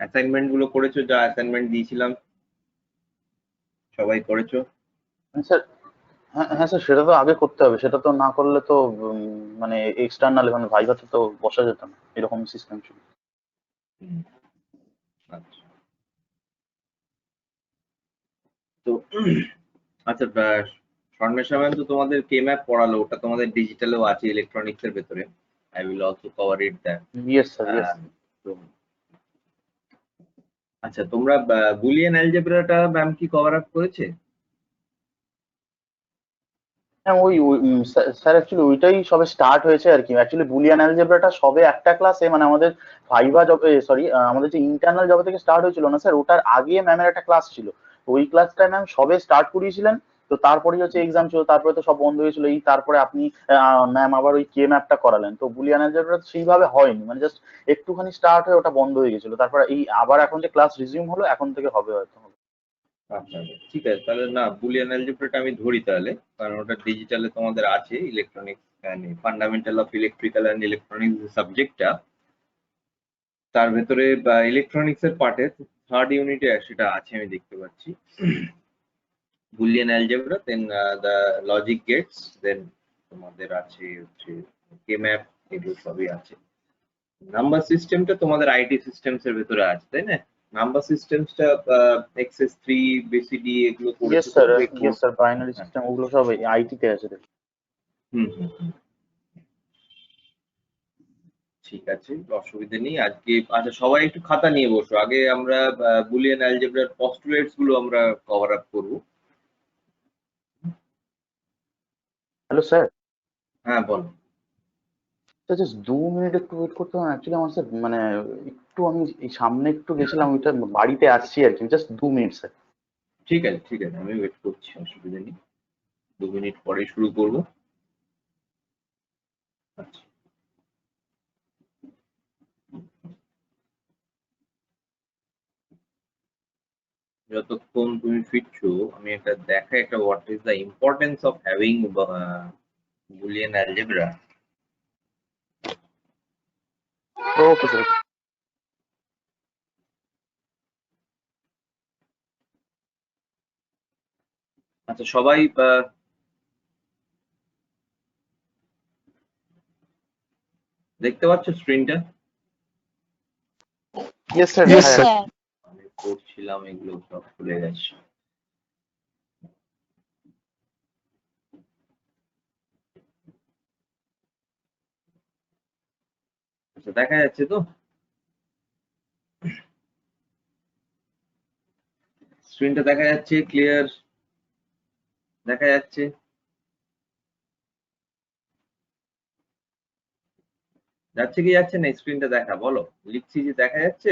Assignment গুলো করেছো? যা অ্যাসাইনমেন্ট দিয়েছিলাম সবাই করেছো? স্যার হ্যাঁ স্যার, সেটা তো আগে করতে হবে, সেটা তো না করলে তো মানে এক্সটার্নাল মানে ভাইভাতে তো বসা যেত না, এরকম সিস্টেম ছিল। আচ্ছা, তো আচ্ছা, শর্মেশা ম্যাম তো তোমাদের কে ম্যাপ পড়ালো, ওটা তোমাদের ডিজিটালেও আছে ইলেকট্রনিক্স এর ভেতরে। I will also cover it that. Yes sir, yes. তো আচ্ছা, তোমরা বুলিয়ান অ্যালজেব্রাটা ম্যাম কি কভার আপ করেছে? হ্যাঁ ওই স্যার অ্যাকচুয়ালি ওইটাই সবে স্টার্ট হয়েছে আর কি। অ্যাকচুয়ালি বুলিয়ান অ্যালজেব্রাটা সবে একটা ক্লাসে, মানে আমাদের ভাইভা জবে, সরি আমাদের যে ইন্টারনাল জবে থেকে স্টার্ট হয়েছিল না স্যার, ওটার আগে ম্যামের একটা ক্লাস ছিল। তো ওই ক্লাসটা ম্যাম সবে স্টার্ট করিয়েছিলেন। তো তারপরে হচ্ছে এক্সাম ছিল, তারপরে তো সব বন্ধ হয়েছিল। এই তারপরে আপনি ম্যাম আবার ওই কে ম্যাপটা করালেন। তো বুলিয়ান অ্যালজেব্রা সেইভাবে হয়নি, মানে জাস্ট একটুখানি স্টার্ট হয়ে ওটা বন্ধ হয়ে গেছিল। তারপরে এই আবার এখন যে ক্লাস রিজিউম হলো, এখন থেকে হবে হয়তো। আচ্ছা, ঠিক আছে, তাহলে না বুলিয়ান অ্যালজেব্রাটা আমি ধরি তাহলে, কারণ ওটা ডিজিটালে তোমাদের আছে electronics, fundamental of electrical and electronics সাবজেক্টটা, তার ভেতরে ইলেকট্রনিক্স এর পার্টে থার্ড ইউনিটে সেটা আছে আমি দেখতে পাচ্ছি। Boolean algebra, then the logic gates, then তোমাদের আছে হচ্ছে কে ম্যাপ, এগুলো সবই আছে। নাম্বার সিস্টেমটা তোমাদের আইটি সিস্টেমস এর ভেতরে আছে, তাই না? নাম্বার সিস্টেমসটা এক্সএস 3 বিসিডি এগুলো ইয়েস করেছো তো? স্যার, একটু ইয়েস স্যার, বাইনারি সিস্টেম ওগুলো সব আইটি তে আছে। হুম হুম হুম, ঠিক আছে, অসুবিধা নেই আজকে। আচ্ছা, সবাই একটু খাতা নিয়ে বসো, আগে আমরা বুলিয়ান অ্যালজেব্রার পস্টুলেটস গুলো আমরা কভার আপ করবো। হ্যালো স্যার, হ্যাঁ, বলো। স্যার জাস্ট 2 মিনিট একটু ওয়েট করতে হবে। অ্যাকচুয়ালি আমার স্যার মানে একটু আমি এই সামনে একটু গেছিলাম, ওইটা বাড়িতে আসছি আর কি। Just 2 minute sir. ঠিক আছে, ঠিক আছে, আমি ওয়েট করছি, অসুবিধা নেই, 2 মিনিট পরে শুরু করবো। আচ্ছা, যতক্ষণ তুমি ফিরছো আমি একটা দেখা, একটা what is the importance of having Boolean algebra. Okay sir. আচ্ছা, সবাই দেখতে পাচ্ছ স্ক্রিনটা? ইয়েস স্যার, Yes, দেখা sir. যাচ্ছে। আমি করছিলাম, এগুলো সব খুলে গেছে। আচ্ছা, দেখা যাচ্ছে তো? স্ক্রিনটা দেখা যাচ্ছে? ক্লিয়ার দেখা যাচ্ছে? যাচ্ছে কি যাচ্ছে না স্ক্রিনটা দেখা, বলো। লিখছি যে দেখা যাচ্ছে,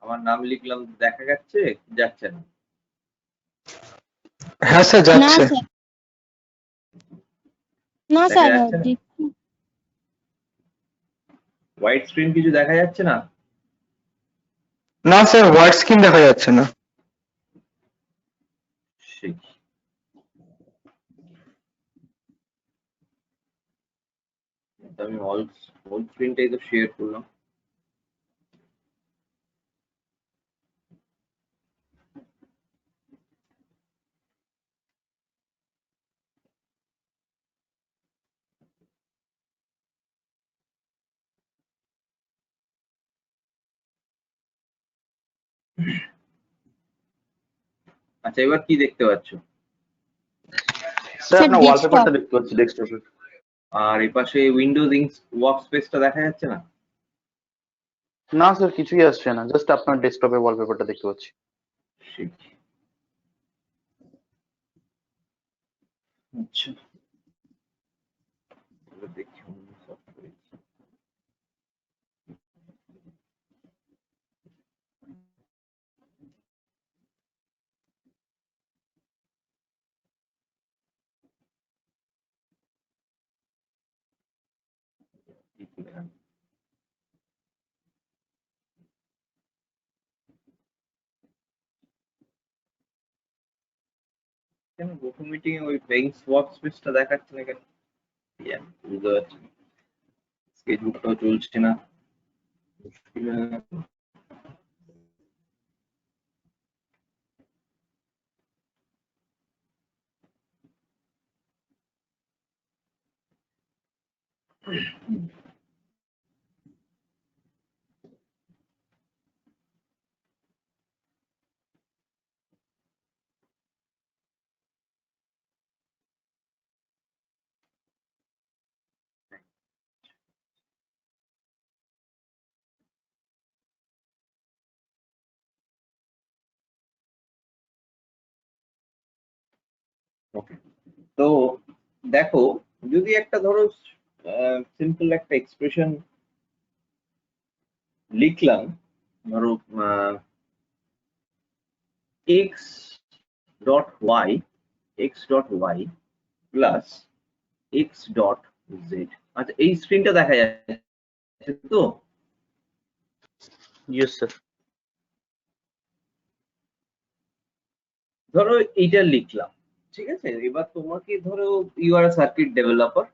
আমার নাম লিখলাম, দেখা যাচ্ছে কি যাচ্ছে না? হ্যাঁ স্যার, না যাচ্ছে। স্যার, না দেখা স্যার, যাচ্ছে না? হোয়াইট স্ক্রিন কিছু দেখা যাচ্ছে না? না স্যার, হোয়াইট স্ক্রিন দেখা যাচ্ছে না। সেই, আমি অল স্ক্রিনটাই তো শেয়ার করলাম। আচ্ছা, এবার কি দেখতে পাচ্ছ? স্যার স্যার আপনার ডেস্কটপ। ওয়ালপেপারটা দেখতে পাচ্ছি ডেস্কটপে। আর এই পাশে উইন্ডোজ ওয়ার্ক স্পেসটা দেখা যাচ্ছে না? না স্যার, কিছুই আসছে না, জাস্ট আপনার ডেস্কটপে ওয়ালপেপারটা দেখতে পাচ্ছি। সেই, আচ্ছা, এবার দেখি অন্য সফটওয়্যার। কেন প্রথম মিটিং এ ওই বেঞ্চ ওয়ার্ক স্পেসটা দেখাচ্ছে না কেন? কি জানি, বুঝতে পারছি না। স্কেচবুকটাও চলছে না, মুশকিল হয়ে গেছে। ওকে, তো দেখো যদি একটা ধরো সিম্পল একটা এক্সপ্রেশন লিখলাম, ধরো X dot Y plus X dot Z. আচ্ছা, এই স্ক্রিনটা দেখা যাচ্ছে তো? Yes sir. ধরো এইটা লিখলাম, ঠিক আছে। এবার তোমাকে ধরো ইউ আর সার্কিট ডেভেলপার,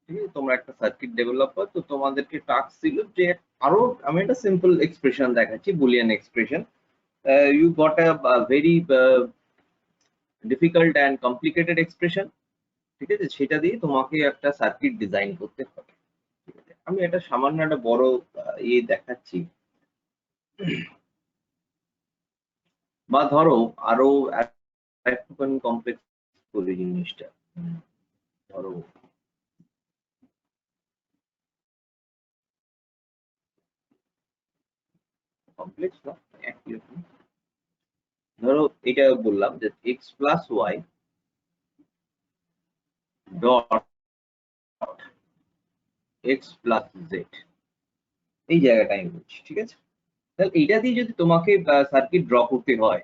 ঠিক আছে, তোমরা একটা সার্কিট ডেভেলপার, তো তোমাদেরকে টাস্ক ছিল যে আরো, আমি একটা সিম্পল এক্সপ্রেশন দেখাচ্ছি, Boolean expression. You got a very difficult and complicated expression, ঠিক আছে, সেটা দিয়ে তোমাকে একটা সার্কিট ডিজাইন করতে হবে, ঠিক আছে। আমি এটা সামান্য একটা বড় ইয়ে দেখাচ্ছি, বা ধরো আরো একটুখানি কমপ্লেক্স করি জিনিসটা। ধরো কমপ্লেক্স না, একই রকম। ধরো এটা বললাম যে X plus Y dot x plus Z, এই জায়গাটা আমি বলছি, ঠিক আছে। তাহলে এইটা দিয়ে যদি তোমাকে সার্কিট ড্র করতে হয়,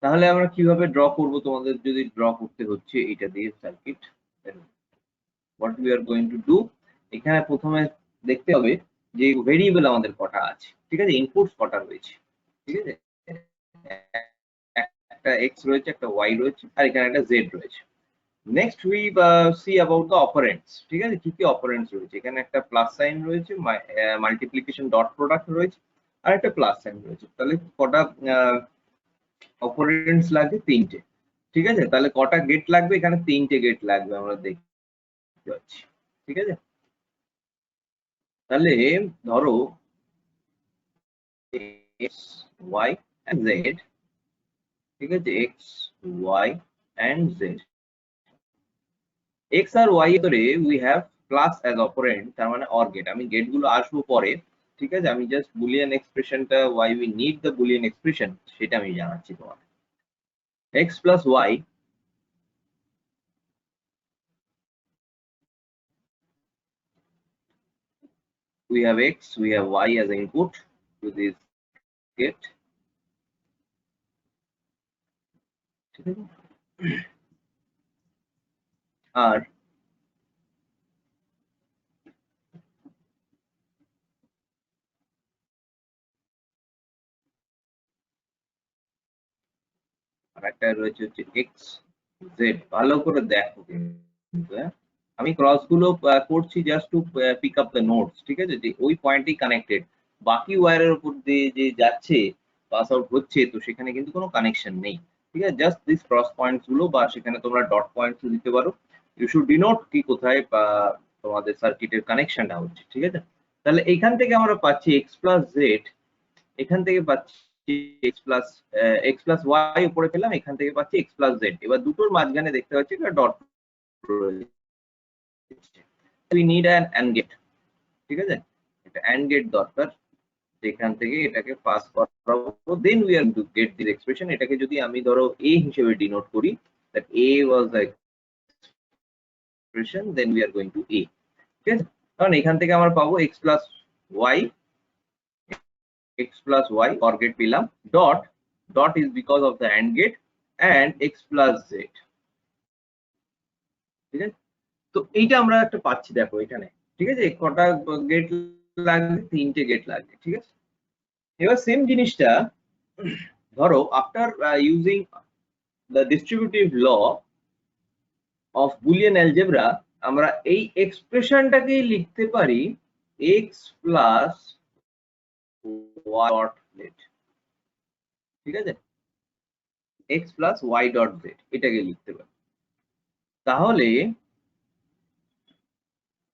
তাহলে আমরা কিভাবে ড্র করব? তোমাদের যদি ড্র করতে হচ্ছে এটা দিয়ে circuit, what we are going to do, এখানে প্রথমে দেখতে হবে যে ভেরিয়েবল আমাদের কটা আছে, ঠিক আছে, ইনপুটস কটা রয়েছে, ঠিক আছে। একটা এক্স রয়েছে, একটা ওয়াই রয়েছে, আর এখানে একটা জেড রয়েছে। Next we see about the operands, ঠিক আছে, কি কি অপারেন্টস রয়েছে। এখানে একটা প্লাস সাইন রয়েছে, মাল্টিপ্লিকেশন ডট প্রোডাক্ট রয়েছে, আর একটা প্লাস সাইন রয়েছে। তাহলে কটা অপারেন্টস লাগবে? তিনটে, ঠিক আছে। তাহলে কটা গেট লাগবে? এখানে তিনটে গেট লাগবে, আমরা দেখতে পাচ্ছি, ঠিক আছে। তাহলে ধরো এক্স ওয়াই এন্ড জেড, ঠিক আছে, X Y and Z, X আর ওয়াই এর we have plus as operand, তার মানে অর গেট। আমি গেট গুলো আসবো পরে, ঠিক আছে। আমি জাস্ট বুলিয়ান এক্সপ্রেশনটা, why we need the Boolean expression, সেটা আমি জানাচ্ছি তোমাকে। X plus y we have x, we have y as input to this gate, ঠিক আছে। আর একটা রয়েছে হচ্ছে এক্স জেড। ভালো করে দেখো কিন্তু, হ্যাঁ? আমি ক্রস গুলো করছি just to pick up the notes, ঠিক আছে, যে ওই পয়েন্টই কানেক্টেড। বাকি ওয়্যারের উপর দিয়ে যে যাচ্ছে, পাস আউট হচ্ছে, তো সেখানে কিন্তু কোনো কানেকশন নেই, ঠিক আছে। জাস্ট দিস ক্রস পয়েন্টস গুলো, বা সেখানে তোমরা ডট পয়েন্টস দিতে পারো। ইউ শুড ডিনোট কি কোথায় তোমাদের সার্কিটের কানেকশনটা হচ্ছে, ঠিক আছে। তাহলে এইখান থেকে আমরা পাচ্ছি এক্স প্লাস জেড, এখান থেকে পাচ্ছি এক্স প্লাস ওয়াই উপরে পেলাম, এখান থেকে পাচ্ছি এক্স প্লাস জেড। এবার দুটোর মাঝখানে দেখতে পাচ্ছি একটা ডট রয়েছে। We need an and gate, ঠিক আছে, একটা অ্যান্ড গেট দরকার, যেখান থেকে এটাকে পাস করাবো। Then we are to get this expression. এটাকে যদি আমি ধরো এ হিসেবে ডিনোট করি, that A was the expression, then we are going to A, ঠিক আছে। কারণ এখান থেকে আমরা পাবো x plus y, x plus y or get পেলাম, dot dot is because of the AND gate, and x plus z, ঠিক আছে। তো এইটা আমরা একটা পাচ্ছি, দেখো এখানে, ঠিক আছে। কটা গেট লাগবে? তিনটে গেট লাগবে, ঠিক আছে। এবার সেম জিনিসটা ধরো after using the distributive law of Boolean algebra, আমরা এই এক্সপ্রেশনটাকেই লিখতে পারি x plus y dot z, ঠিক আছে, x plus y dot z, এটাকে লিখতে পারি। তাহলে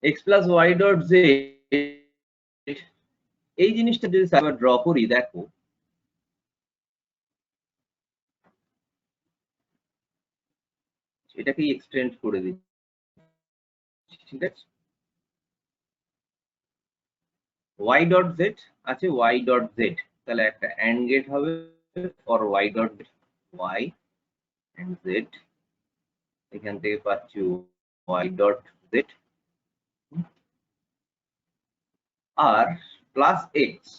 X plus Y dot Z, এই জিনিসটা যদি আবার ড্র করি, দেখো এটাকে এক্সটেন্ড করে দিচ্ছি, ঠিক আছে। ওয়াই ডট জেড আছে, ওয়াই ডট জেড, তাহলে একটা অ্যান্ড গেট হবে for Y dot Y and Z, এখান থেকে পাচ্ছি ওয়াই ডট জেড, আর প্লাস এক্স,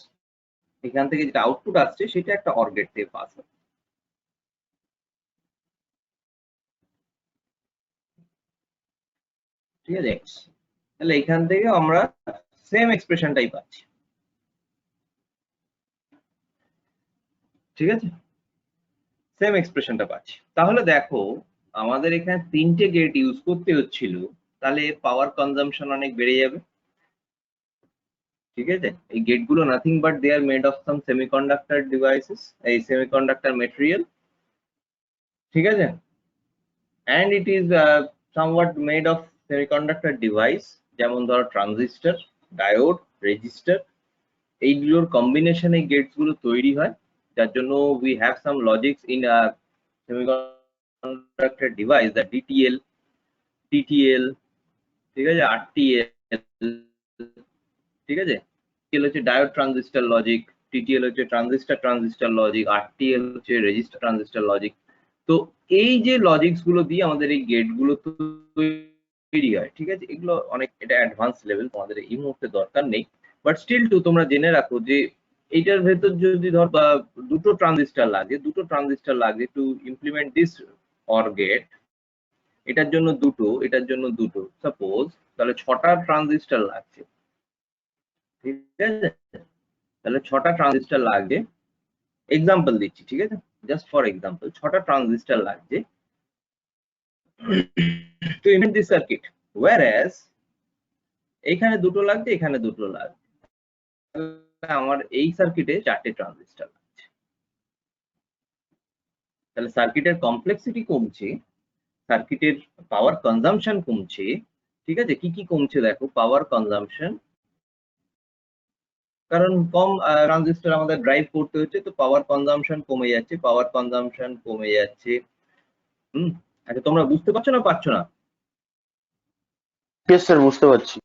এখান থেকে যেটা আউটপুট আসছে সেটা একটা অর গেট থেকে পাস হবে, ঠিক আছে। তাহলে এখান থেকে আমরা সেম এক্সপ্রেশনটাই পাচ্ছি, ঠিক আছে, সেম এক্সপ্রেশনটা পাচ্ছি। তাহলে দেখো আমাদের এখানে 3টে গেট ইউজ করতে হচ্ছিল, তাহলে পাওয়ার কনজাম্পশন অনেক বেড়ে যাবে, ঠিক আছে। এই গেট গুলো nothing but they are made of some semiconductor devices, এই সেমিকন্ডাক্টর মেটেরিয়াল, ঠিক আছে, and it is somewhat made of semiconductor device, যেমন ধরো ট্রানজিস্টর, ডায়োড, রেজিস্টার, এইগুলোর কম্বিনেশনে গেটস গুলো তৈরি হয়, যার জন্য we have some logics in a semiconductor device, that DTL, TTL, ঠিক আছে, RTL, ঠিক আছে। TTL হচ্ছে ডায়োড ট্রানজিস্টর লজিক, TTL হচ্ছে ট্রানজিস্টর লজিক, RTL হচ্ছে রেজিস্টার ট্রানজিস্টর লজিক। তো এই যে লজিকস গুলো দিয়ে আমাদের এই গেট গুলো তৈরি হয়, ঠিক আছে, এগুলো অনেক, এটা অ্যাডভান্স লেভেল, তোমাদের এই মুহূর্তে দরকার নেই, বাট স্টিল টু তোমরা জেনে রাখো যে এইটার ভেতর যদি ধর বা দুটো ট্রানজিস্টর লাগে to implement this or gate, এটার জন্য দুটো সাপোজ, তাহলে 6টা ট্রানজিস্টর লাগছে, ঠিক আছে। তাহলে 6টা ট্রানজিস্টর লাগবে, এক্সাম্পল দিচ্ছি, ঠিক আছে, জাস্ট ফর এক্সাম্পল 6টা ট্রানজিস্টর লাগছে to implement this circuit, whereas এখানে দুটো লাগছে, এখানে দুটো লাগছে, আমার এই সার্কিটে 4টে ট্রানজিস্টর লাগছে, তাহলে সার্কিটের কমপ্লেক্সিটি কমছে, সার্কিটের পাওয়ার কনজাম্পশন কমছে, ঠিক আছে। কি কি কমছে দেখো, পাওয়ার কনজাম্পশন, কারণ কম ট্রানজিস্টর আমাদের ড্রাইভ করতে হচ্ছে, তো পাওয়ার কনজাম্পশন কমে যাচ্ছে। আচ্ছা, তোমরা বুঝতে পারছো না পারছো না? ইয়েস স্যার, বুঝতে পারছি।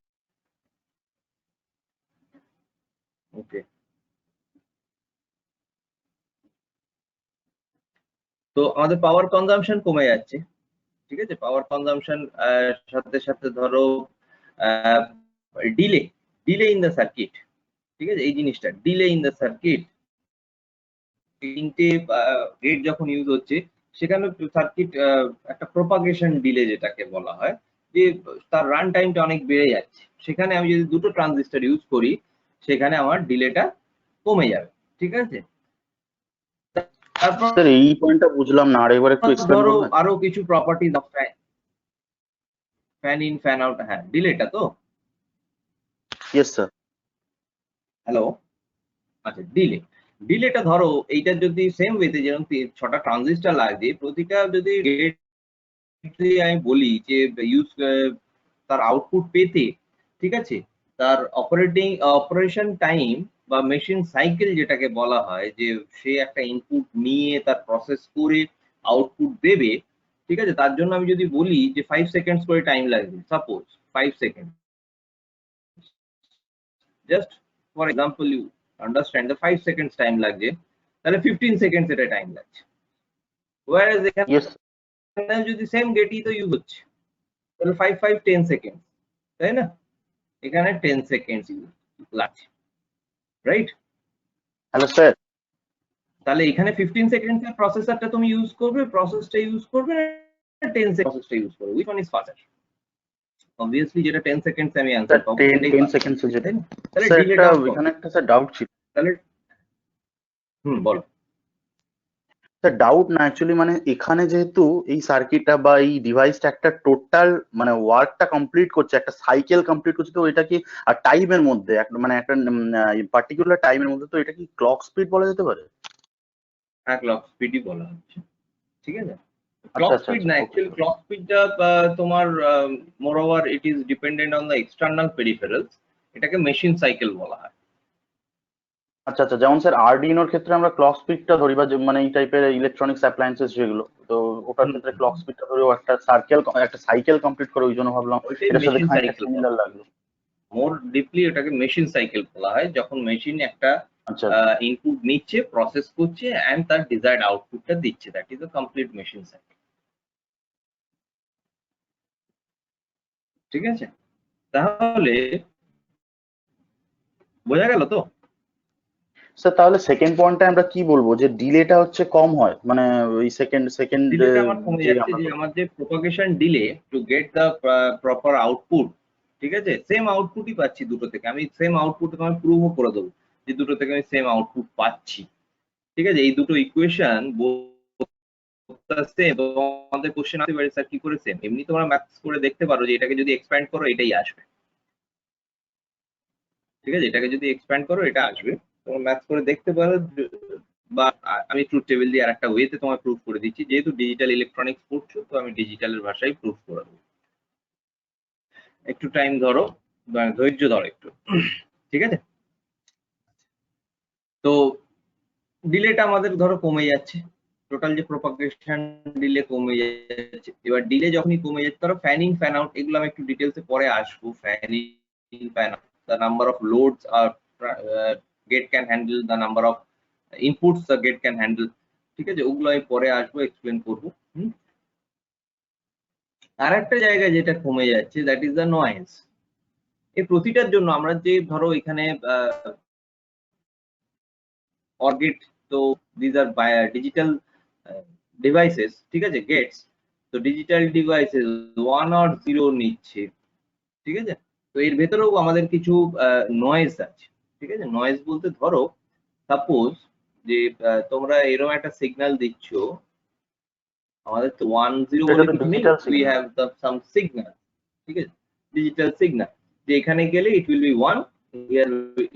ওকে, তো আমাদের পাওয়ার কনজাম্পশন কমে যাচ্ছে, ঠিক আছে। পাওয়ার কনজাম্পশন সাথে সাথে ধরো ডিলে ইন দ্য সার্কিট, ঠিক আছে, এই জিনিসটা ডিলে ইন দ্য সার্কিট, 3টে গেট যখন ইউজ হচ্ছে সেখানে সার্কিট একটা প্রপাগেশন ডিলে যেটাকে বলা হয়, যে তার রান টাইমটা অনেক বেড়ে যাচ্ছে, সেখানে আমি যদি দুটো ট্রানজিস্টর ইউজ করি সেখানে আমার ডিলেটা কমে যাবে, ঠিক আছে। তারপর স্যার এই পয়েন্টটা বুঝলাম না, আর একবার একটু এক্সপ্লেইন ধরো করবেন? আরো কিছু properties of fan in fan out, হ্যাঁ ডিলেটা তো, ইয়েস স্যার। হ্যালো, আচ্ছা ডিলেটা ধরো এইটা যদি সেম ওয়েতে যেরকম 6টা ট্রানজিস্টর লাগছে, প্রতিটা যদি গেট আমি বলি যে ইউজ তার আউটপুট পেতে, ঠিক আছে, তার অপারেশন টাইম বা মেশিন সাইকেল যেটাকে বলা হয়, যে সে একটা ইনপুট নিয়ে তার প্রসেস করে আউটপুট দেবে, ঠিক আছে, তার জন্য আমি যদি বলি যে 5 সেকেন্ডস করে টাইম লাগবে, suppose 5 second, just for example you understand, 5 seconds time লাগছে, তাহলে 15 সেকেন্ডস এটা টাইম লাগছে, ওয়ারেজ এখানে ইয়েস যদি সেম গেটই তো ইউজ হচ্ছে, তাহলে 5 5 10 সেকেন্ড, তাই না, এখানে 10 সেকেন্ডস লাগছে, রাইট। Hello sir. তাহলে এখানে 15 সেকেন্ডস এর প্রসেসরটা তুমি ইউজ করবে, প্রসেসটা ইউজ করবে না 10 সেকেন্ড প্রসেসটা ইউজ করবে, which one is faster? obviously যেটা 10 সেকেন্ডস আমি স্যার आंसर পাবো সেটাই 10 faster, সেকেন্ডস যেটা। তাই না? তাহলে স্যার ডিলেটা একটা এখানে একটা স্যার ডাউট ছিল। তাহলে বলো। স্যার ডাউট না, অ্যাকচুয়ালি মানে এখানে যেহেতু এই সার্কিটটা বা এই ডিভাইসটা একটা টোটাল মানে ওয়ার্কটা কমপ্লিট করছে, একটা সাইকেল কমপ্লিট করছে, তো এটা কি আর টাইমের মধ্যে মানে একটা পার্টিকুলার টাইমের মধ্যে, তো এটা কি ক্লক স্পিড বলা যেতে পারে? হ্যাঁ, ক্লক স্পিডই বলা হচ্ছে, ঠিক আছে। ক্লক আচ্ছা স্পিড আচ্ছা না, ওকে। অ্যাকচুয়ালি ক্লক স্পিডটা তোমার মোর over it is dependent on the external peripherals, এটাকে মেশিন সাইকেল বলা হয়। আচ্ছা আচ্ছা, যেমন স্যার আরডিনোর ক্ষেত্রে আমরা ক্লক স্পিডটা ধরি, বা মানে এই টাইপের ইলেকট্রনিক্স অ্যাপ্লায়েন্সেস যেগুলো, তো ওটার ক্ষেত্রে ক্লক স্পিডটা ধরে ও একটা একটা সাইকেল কমপ্লিট করে, ওই জন্য ভাবলাম ওইটাই এটার সাথে মেশিন খানিকটা সাইকেল বলা সিমিলার হয়। লাগলো। মোর ডিপলি ওটাকে মেশিন সাইকেল বলা হয়, যখন মেশিন একটা আচ্ছা ইনপুট নিচ্ছে, প্রসেস করছে এন্ড তার ডিজায়ার্ড আউটপুটটা দিচ্ছে, that is a complete machine cycle. ঠিক আছে, তাহলে বোঝা গেল তো? স্যার তাহলে সেকেন্ড পয়েন্টটা আমরা কি বলবো, যে ডিলেটা হচ্ছে কম হয়, মানে ওই সেকেন্ড সেকেন্ড ডিলেটা আমার কমে যে যাচ্ছে, আমরা যে আমার যে propagation delay to get the proper output, ঠিক আছে, সেম আউটপুটই পাচ্ছি দুটো থেকে, আমি সেম আউটপুট আমি প্রুভও করে দেবো যে দুটো থেকে আমি সেম আউটপুট পাচ্ছি। ঠিক আছে, এই দুটো ইকুয়েশন সেম, আমাদের কোশ্চেন আসতে পারে স্যার কি করে সেম, এমনি তোমরা ম্যাথস করে দেখতে পারো যে এটাকে যদি এক্সপ্যান্ড করো এটাই আসবে। ঠিক আছে, এটাকে যদি এক্সপ্যান্ড করো এটা আসবে, তোমরা ম্যাথস করে দেখতে পারো, বা আমি ট্রুথ টেবিল দিয়ে আরেকটা ওয়েতে তোমায় প্রুফ করে দিচ্ছি, যেহেতু ডিজিটাল ইলেকট্রনিক্স পড়ছো তো আমি ডিজিটালের ভাষায় প্রুফ করে দেবো। একটু টাইম ধরো, ধৈর্য ধরো একটু। ঠিক আছে, তো ডিলেটা আমাদের ধরো কমে যাচ্ছে, টোটাল যে প্রপাগেশন ডিলে কমে যাচ্ছে। এবার ডিলে যখনই কমে যাচ্ছে, ধরো ফ্যানিং ফ্যান আউট, এগুলো আমি একটু ডিটেলসে পরে আসবো। Fanning fan out, the number of loads আর gate can handle, the number of inputs the gate can handle. ঠিক আছে, ওগুলো আমি পরে আসবো, এক্সপ্লেন করবো। আর একটা জায়গায় যেটা কমে যাচ্ছে, দ্যাট ইজ দ্য নয়েজ। এই প্রতিটার জন্য আমরা যে ধরো এখানে অর্গেট, তো দিজ আর ডিজিটাল ডিভাইসেস, ঠিক আছে, গেটস, তো ডিজিটাল ডিভাইসেস 1 আর 0 নিচ্ছে। ঠিক আছে, তো এর ভেতরেও আমাদের কিছু নয়েজ আছে। ঠিক আছে, নয়েজ বলতে ধরো সাপোজ যে তোমরা এরকম একটা সিগন্যাল দিচ্ছ, আমাদের তো 1 0 এটা বলে তো কিছু নেই, digital we signal. Have the some signal. ঠিক আছে, ডিজিটাল সিগন্যাল, যে এখানে গেলে it will be 1, here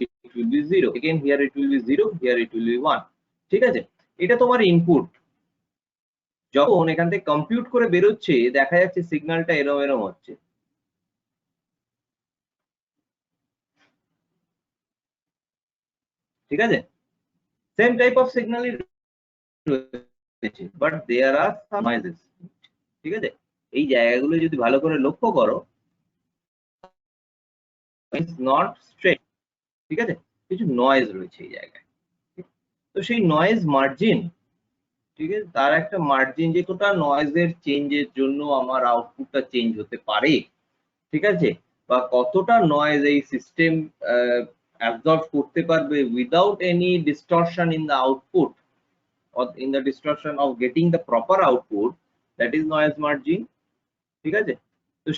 it will be 0, again here it will be 0, here it will be 1। ঠিক আছে, এটা তোমার ইনপুট, যখন এখান থেকে কম্পিউট করে বেরোচ্ছে দেখা যাচ্ছে সিগন্যালটা এরম এরম হচ্ছে। ঠিক আছে, সেম টাইপ অফ সিগন্যালই রয়েছে, but there R some noises. ঠিক আছে, এই জায়গাগুলো যদি ভালো করে লক্ষ্য করো, ইটস নট স্ট্রেট। ঠিক আছে, কিছু নয়েজ রয়েছে এই জায়গায়। তো সেই নয়েজ মার্জিন, ঠিক আছে, তার একটা মার্জিন, যে কতটা নয়েজের চেঞ্জের জন্য আমার আউটপুটটা চেঞ্জ হতে পারে। ঠিক আছে, বা কতটা নয়েজ এই সিস্টেম অ্যাবজর্ব করতে পারবে without any distortion in the output, or in the distortion of getting the proper output, that is noise margin। ঠিক আছে, তো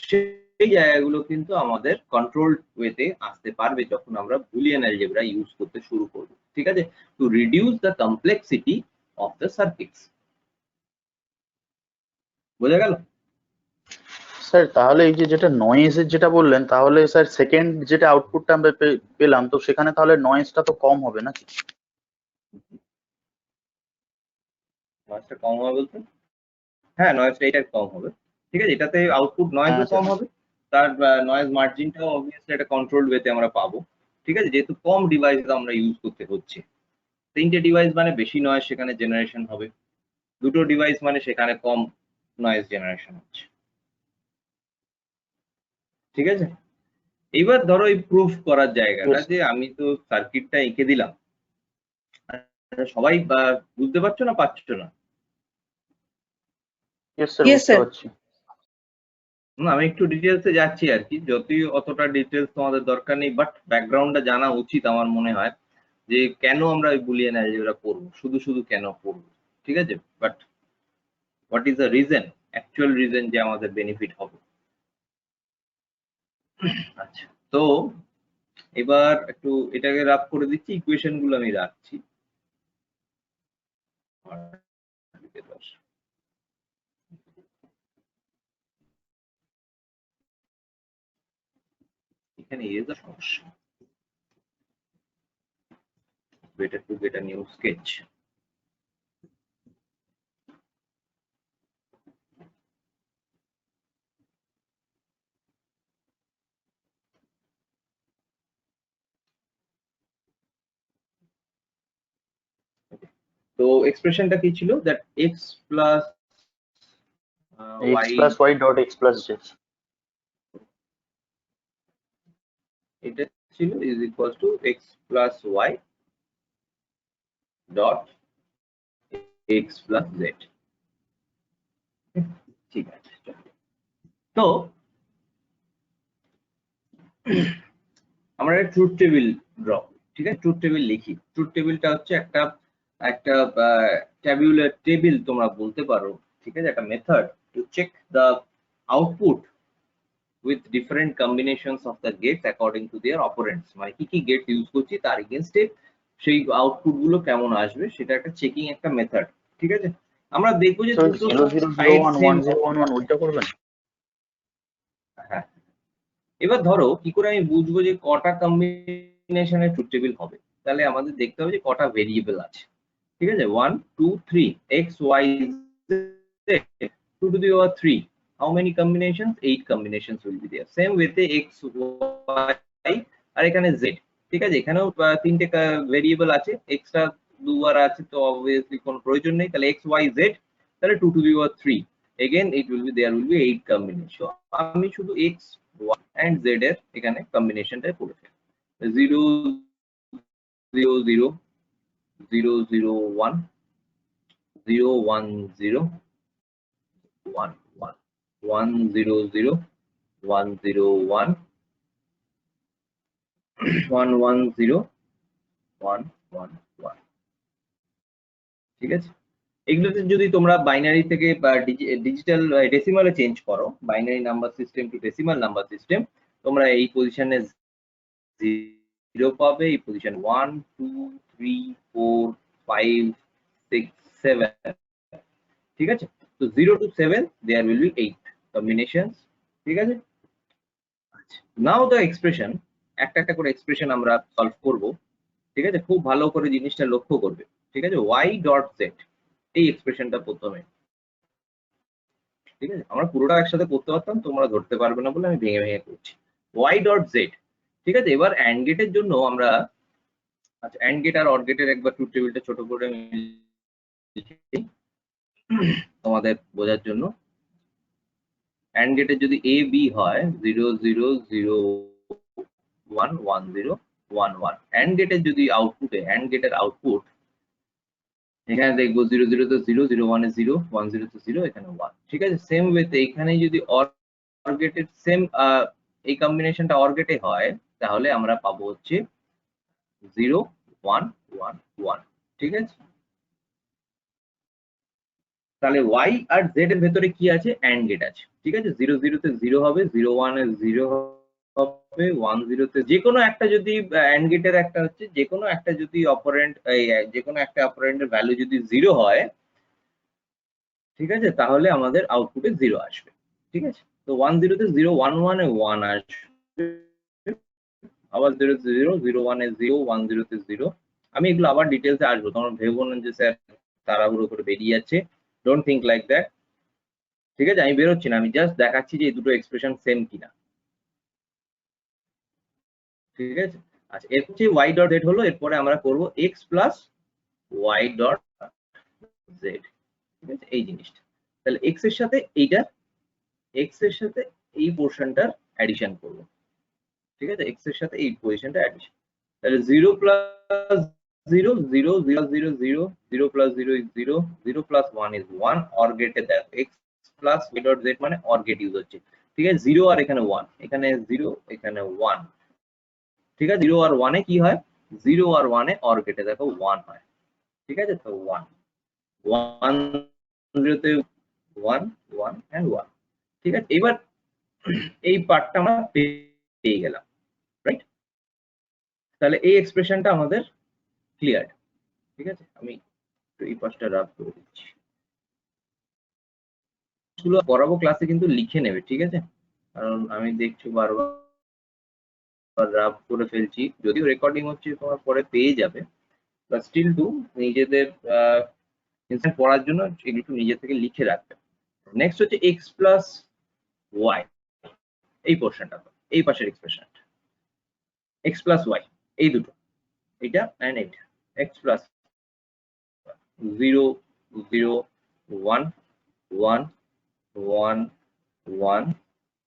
সেই জায়গাগুলো কিন্তু আমাদের কন্ট্রোল ওয়েতে আসতে পারবে যখন আমরা বুলিয়ান অ্যালজেব্রা ইউজ করতে শুরু করব। ঠিক আছে, to reduce the complexity of the circuits. বোঝা গেল? স্যার তাহলে এই যে যেটা নয়েজের যেটা বললেন, তাহলে স্যার সেকেন্ড যেটা আউটপুটটা আমরা পেলাম, তো সেখানে তাহলে নয়েজটা তো কম হবে নাকি? নয়েজটা কম হবে বলতে, হ্যাঁ নয়েজটা এটা কম হবে। ঠিক আছে, এটাতে আউটপুট হ্যাঁ নয়েজও স্যার। কম হবে, তার নয়েজ মার্জিনটাও অবভিয়াসলি একটা কন্ট্রোল ওয়েতে আমরা পাবো। ঠিক আছে, যেহেতু কম ডিভাইস আমরা ইউজ করতে হচ্ছে, 3টে ডিভাইস মানে বেশি নয়েজ সেখানে জেনারেশন হবে, 2টো ডিভাইস মানে সেখানে কম নয়েজ জেনারেশন হচ্ছে। ঠিক আছে, এইবার ধরো এই প্রুফ করার জায়গাটা, Yes, যে আমি তো সার্কিটটা এঁকে দিলাম, সবাই বুঝতে পারছো না পারছো না? yes স্যার, Yes, বুঝতে sir. পারছি। আমি একটু ডিটেলসে যাচ্ছি আর কি, যতই অতটা ডিটেলস তোমাদের দরকার নেই, বাট ব্যাকগ্রাউন্ডটা জানা উচিত আমার মনে হয়, যে কেন আমরা ওই বুলিয়ান অ্যালজেব্রা পড়বো, শুধু শুধু কেন পড়বো। ঠিক আছে, but what is the reason, actual reason যে আমাদের বেনিফিট হবে। আচ্ছা, তো এবার একটু এটাকে রাফ করে দিচ্ছি, ইকুয়েশন গুলো আমি রাখছি। এখানে এর সমস্যা, better to get a new sketch. তো এক্সপ্রেশনটা কি ছিল, that X plus x Y, plus y dot x plus z. এটা ছিল is equal to X plus Y dot x plus Z. ঠিক আছে, তো আমরা ট্রুথ টেবিল ড্র, ঠিক আছে, ট্রুথ টেবিল লিখি। ট্রুথ টেবিলটা হচ্ছে একটা একটা ট্যাবুলার টেবিল তোমরা বলতে পারো, ঠিক আছে, একটা method to check the output with different combinations of the gates according to their operands, মানে কি কি গেট ইউজ করছি তার এগেইনস্টে সেই আউটপুট গুলো কেমন আসবে সেটা একটা চেকিং একটা মেথড, ঠিক আছে। আমরা দেখবো যে So দুটো 0 0 সাইড 0 1 সেম। 1 0 1 1 ওইটা করবেন। হ্যাঁ, এবার ধরো কি করে আমি বুঝবো যে কটা কম্বিনেশনের ট্রুথ টেবিল হবে, তাহলে আমাদের দেখতে হবে যে কটা ভেরিয়েবল আছে, ঠিক আছে, 1 2 3 x y z 2 to the power 3. How many combinations? 8 combinations will be there. Same with the x y আর এখানে z, ঠিক আছে, এখানেও তিনটে ভেরিয়েবল আছে, এক্সট্রা দুবার আছে তো অবভিয়াসলি কোনো প্রয়োজন নেই, তাহলে x y z তাহলে 2 to the power 3. Again it will be, there will be 8 combination. আমি শুধু x y and z এর এখানে কম্বিনেশনটা করে ফেলি, 0 0 0 0 0 1 0 1 0 1 1 1 0 0 1 0 1 1 1 0 1 1 1, ঠিক আছে। এগুলোতে যদি তোমরা বাইনারি থেকে বা ডিজিটাল ডেসিমালে চেঞ্জ করো, binary number system to decimal number system, তোমরা এই পজিশনে 0 পাবে, এই পজিশন 1 2 3 4 5 6 7, ঠিক আছে। তো 0 to 7 there will be 8 combinations, ঠিক আছে। নাও দ্য এক্সপ্রেশন, একটা একটা করে এক্সপ্রেশন আমরা সলভ করব, ঠিক আছে, খুব ভালো করে জিনিসটা লক্ষ্য করবে, ঠিক আছে। y ডট z এই এক্সপ্রেশনটা প্রথমে, ঠিক আছে, আমরা পুরোটা একসাথে করতে পারতাম, তোমরা ধরতে পারবে না বলে আমি ভেঙে ভেঙে করছি। y ডট z, ঠিক আছে। এবার অ্যান্ড গেটের জন্য আমরা, আচ্ছা, অ্যান্ড গেট আর অর গেটের একবার ট্রুথ টেবিলটা ছোট করে আমি লিখি তোমাদের বোঝার জন্য। অ্যান্ড গেটের যদি a b হয় 0 0 0 1 1 0 1 1, অ্যান্ড গেটের যদি আউটপুটে, অ্যান্ড গেটের আউটপুট এখানে দেখবো 0 0 তে 0 0 1 এ 0 1 0 তে 0 এখানে 1, ঠিক আছে। সেম ওয়েতে এখানে যদি অর গেটের সেম এই কম্বিনেশনটা অর গেটে হয় তাহলে আমরা পাবো হচ্ছে 0 1 1 1, ঠিক আছে। তাহলে y আর z এর ভেতরে কি আছে, অ্যান্ড গেট আছে, ঠিক আছে। 0 0 তে 0 হবে, 0 1 এ 0 হবে, 1 0 তে যে কোনো একটা যদি অ্যান্ড গেটের একটা হচ্ছে যে কোনো একটা যদি অপারেন্ড, যে কোনো একটা অপারেন্ডের ভ্যালু যদি 0 হয়, ঠিক আছে, তাহলে আমাদের আউটপুটে 0 আসবে, ঠিক আছে। তো 1 0 তে 0 1 1 এ 1 আসবে, আবার 0 0 0 1 এ 0 1 0 তে 0। আমি এগুলো আবার ডিটেইলসে আসবো, তোমরা ভেবো না যে স্যার তাড়াহুড়ো করে বেরিয়ে যাচ্ছে, ডোন্ট থিঙ্ক লাইক দ্যাট, ঠিক আছে। আমি বেরোচ্ছি না, আমি জাস্ট দেখাচ্ছি যে এই দুটো এক্সপ্রেশন সেম কিনা, ঠিক আছে। আচ্ছা, এর হচ্ছে y ডট z হলো, এরপরে আমরা করব x plus y dot z, ঠিক আছে, এই জিনিসটা। তাহলে x এর সাথে এইটা, x এর সাথে এই পোর্শনটার অ্যাডিশন করব, ঠিক আছে, x এর সাথে এই পজিশনটা অ্যাডিশন। তাহলে 0 plus 0 0 0 0 0 0 plus 0 is 0 0 plus 1 is 1, or গেটে দেখো x plus y dot z মানে অর গেট ইউজ হচ্ছে, ঠিক আছে। 0 আর এখানে 1, এখানে 0 এখানে 1, ঠিক আছে। 0 আর 1 এ কি হয়, 0 আর 1 এ অর গেটে দেখো 1 হয়, ঠিক আছে। তো 1 1 0 তে 1 1 এন্ড 1, ঠিক আছে। এবার এই পার্টটা আমরা পেয়ে গেলাম, রাইট। তাহলে এই এক্সপ্রেশনটা আমাদের ক্লিয়ার, ঠিক আছে। আমি এই পাশটা রাফ করে দিচ্ছি, এগুলো পড়াবো ক্লাসে কিন্তু লিখে নেবে, ঠিক আছে, কারণ আমি দেখছি বারবার রাফ করে ফেলছি, যদিও রেকর্ডিং হচ্ছে তোমরা পরে পেয়ে যাবে, বাট স্টিল টু নিজেদের ইনস্ট্যান্ট পড়ার জন্য এগুলো একটু নিজে থেকে লিখে রাখবে। নেক্সট হচ্ছে x প্লাস ওয়াই, এই পোর্শনটা, এই পাশের এক্সপ্রেশনটা x প্লাস ওয়াই, এই দুটো, এটা এন্ড এটা x প্লাস, 0 0 1 1 1 1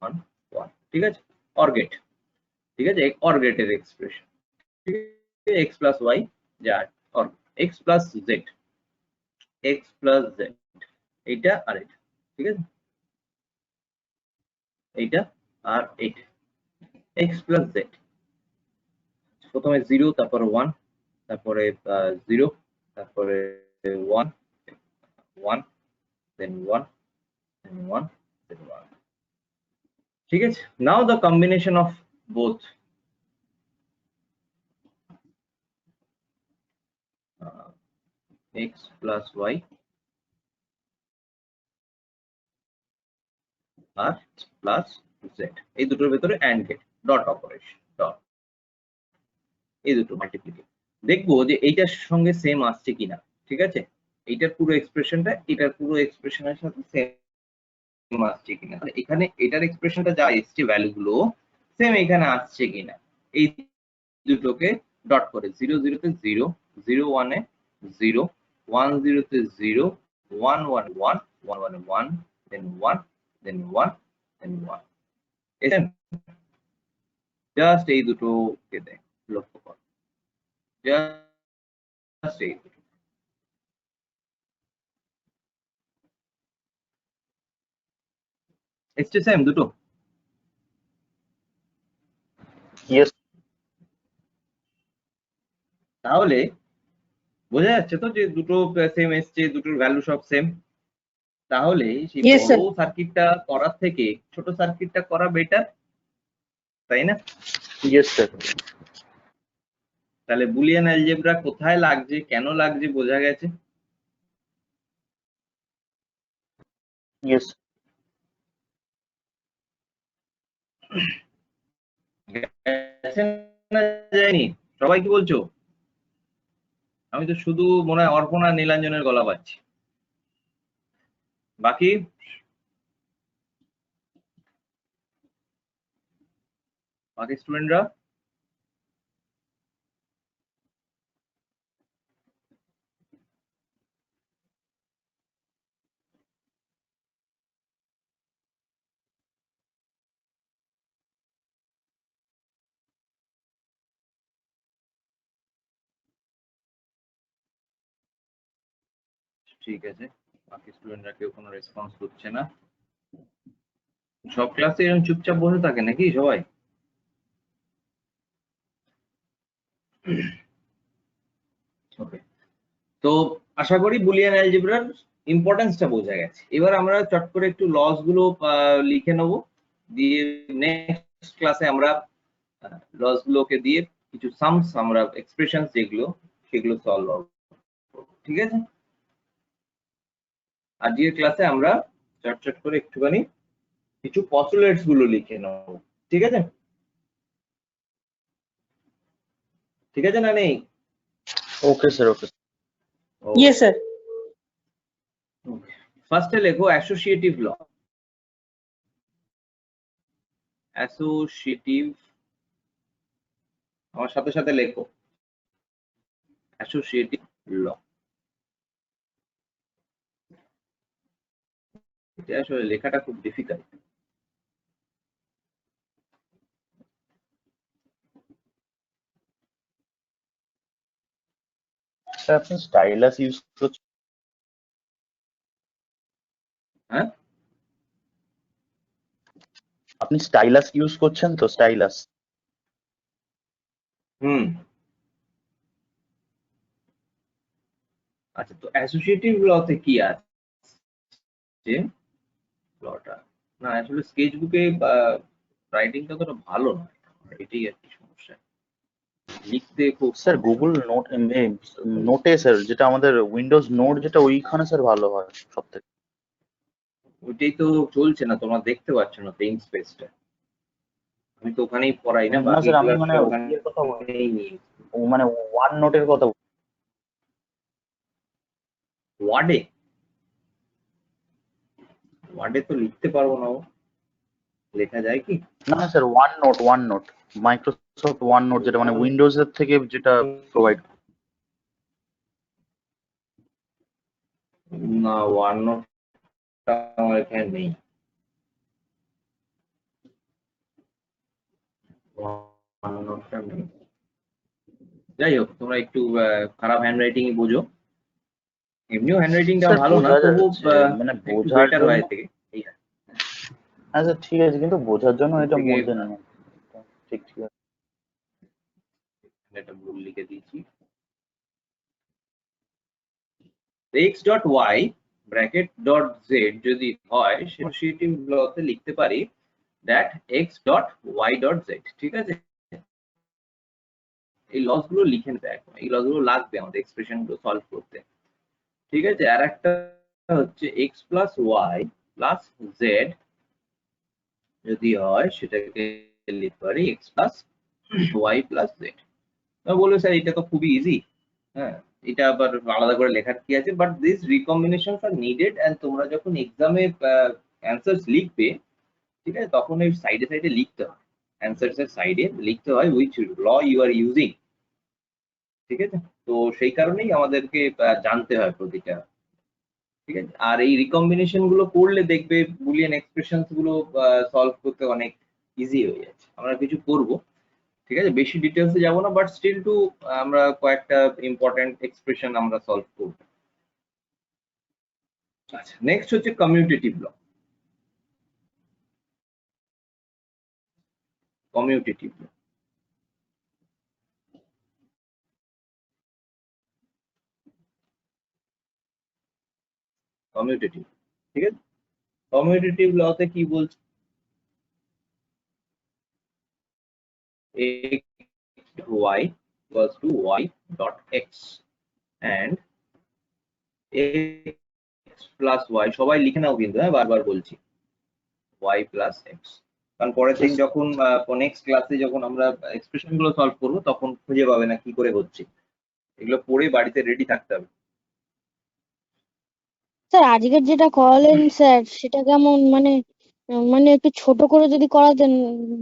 1 1, ঠিক আছে, অর গেট, ঠিক আছে, অর গেটের এক্সপ্রেশন, ঠিক আছে, x প্লাস y যা or x plus z, x plus z, এইটা আর এটা, ঠিক আছে, এইটা আর এইটা, x প্লাস z, প্রথমে 0, তারপরে 1, তারপরে 0, তারপরে 1 1, then 1, then 1, then 1, ঠিক আছে। Now the combination of both x plus y আর প্লাস z, এই দুটোর ভেতরে and gate, dot operation, dot, এই দুটো মাল্টিপ্লিকেশন, দেখবো যে এইটার সঙ্গে সেম আসছে কিনা, ঠিক আছে, এইটার পুরো এক্সপ্রেশনটা এটার পুরো এক্সপ্রেশনের সাথে সেম আসছে কিনা, এখানে এটার এক্সপ্রেশনটা যা এসছে ভ্যালুগুলো সেম এখানে আসছে কিনা, এই দুটোকে ডট করে 0 0 তে 0, 0 1 এ 0, 1 0 তে 0, 1 1 1, 1 1 1, then 1, then 1, then 1, এসেন জাস্ট এই দুটোকে দেখ, লক্ষ্য কর, জাস্ট এই দুটো, এসছে সেম দুটো, ইয়েস তাহলে বোঝা যাচ্ছে তো যে দুটো সেম এসছে, দুটোর ভ্যালু সব সেম, তাহলে সেই Yes, sir. বড় সার্কিটটা করার থেকে ছোট সার্কিটটা করা বেটার, তাই না? Yes sir. তাহলে বুলিয়ান অ্যালজেব্রা কোথায় লাগছে, কেন লাগছে বোঝা গেছে। ইয়েস গেছে না যায়নি? সবাই কি বলছো? আমি তো শুধু মনে হয় অর্পণ আর নীলাঞ্জনের গলা পাচ্ছি, বাকি বাকি স্টুডেন্টরা ঠিক আছে, বাকি স্টুডেন্টরা কেউ কোনো রেসপন্স করছে না, সব ক্লাসে এরকম চুপচাপ বসে থাকে নাকি সবাই? ওকে, তো আশা করি বুলিয়ান অ্যালজেব্রার ইম্পর্টেন্সটা বোঝা গেছে। এবার আমরা চট করে একটু লস গুলো লিখে নেবো, দিয়ে নেক্সট ক্লাসে আমরা লস গুলোকে দিয়ে কিছু সামস, আমরা এক্সপ্রেশন যেগুলো সেগুলো সলভ করব, ঠিক আছে। আজকের ক্লাসে আমরা চট করে একটুখানি কিছু পসুলেটস গুলো লিখে নেবো, ঠিক আছে, ঠিক আছে না নেই? ওকে স্যার, ওকে। Yes, sir. ফার্স্টে লেখো অ্যাসোসিয়েটিভ ল, অ্যাসোসিয়েটিভ, আমার সাথে সাথে লেখো অ্যাসোসিয়েটিভ ল। এটা আসলে লেখাটা খুব ডিফিকাল্ট। স্যার আপনি স্টাইলাস ইউজ করছেন? হ্যাঁ, আপনি স্টাইলাস ইউজ করছেন তো? স্টাইলাস। হুম, আচ্ছা, তো অ্যাসোসিয়েটিভ লতে কি আছে? লটা না আসলে স্কেচ বুকে রাইটিংটা ততটা ভালো নয়, এটাই আর কি সমস্যা, লিখতে খুব স্যার গুগল নোট, নোটে স্যার যেটা আমাদের উইন্ডোজ নোট যেটা ওইখানে স্যার ভালো হয় সব থেকে। ওইটাই তো চলছে না, তোমরা দেখতে পাচ্ছ না পেইন স্পেসটা, আমি তো ওখানেই পড়াই না, না বাকি স্যার, আমি মানে ওখানে ইয়ের কথা বলছি, নিয়ে মানে ওয়ান নোটের কথা বলছি। ওয়ার্ডে, ওয়ার্ডে তো লিখতে পারবো না, লেখা যায় কি? না sir, one note Microsoft one note যেটা মানে উইন্ডোজ এর থেকে যেটা প্রোভাইড। না, ওয়ান নোটটা আমার এখানে নেই। ওয়ান নোটটা নেই। যাই হোক, তোমরা একটু খারাপ হ্যান্ড রাইটিং বোঝো, এমনিও হ্যান্ড রাইটিংটা স্যার ভালো না, বোঝা তবু যাচ্ছে, মানে একটু বোঝার বেটার জন্য। হয় থেকে। আচ্ছা ঠিক আছে, কিন্তু বোঝার জন্য এটা থেকে মধ্যে না। ঠিক ঠিক আছে। একটা ভুল লিখে দিয়েছি। x dot y bracket dot z যদি হয়, অ্যাসোসিয়েটিভ লতে লিখতে পারি that x dot y dot z। ঠিক আছে, এই লস গুলো লিখে নিতে এখন, এই লস গুলো লাগবে আমাদের এক্সপ্রেশন গুলো সলভ করতে। ঠিক আছে, আর একটা হচ্ছে x plus y plus z যদি হয়, সেটাকে লিখতে পারি x plus y plus z। বলবে স্যার এটা তো খুবই ইজি, হ্যাঁ এটা আবার আলাদা করে লেখার কি আছে, but this recombinations are needed. And তোমরা যখন এক্সামে অ্যান্সার্স লিখবে, ঠিক আছে, তখন এই সাইডে সাইডে লিখতে হয়, অ্যান্সার্স এর সাইডে লিখতে হয় which law you are using. ঠিক আছে, তো সেই কারণেই আমাদেরকে জানতে হয় প্রতিটা। ঠিক আছে, আর এই রিকম্বিনেশন গুলো করলে দেখবে বুলিয়ান এক্সপ্রেশনস গুলো সলভ করতে অনেক ইজি হয়ে যাচ্ছে। আমরা কিছু করব, ঠিক আছে, বেশি ডিটেলসে যাব না, বাট স্টিল টু আমরা কয়েকটা ইম্পর্টেন্ট এক্সপ্রেশন আমরা সলভ করব। আচ্ছা, নেক্সট হচ্ছে কমিউটেটিভ ল। কমিউটেটিভ ল, কমিউটেটিভ, ঠিক আছে, কমিউটেটিভ লতে কি বলছে, x y equals to y dot x and x plus y, সবাই লিখে নাও কিন্তু, হ্যাঁ বারবার বলছি, y plus x। কারণ পরের দিন যখন নেক্সট ক্লাসে যখন আমরা এক্সপ্রেশন গুলো সলভ করবো, তখন খুঁজে পাবে না কি করে হচ্ছে, এগুলো পড়ে বাড়িতে রেডি থাকতে হবে। স্যার আজকের যেটা করালেন স্যার, সেটা কেমন, মানে মানে একটু ছোট করে যদি করাতেন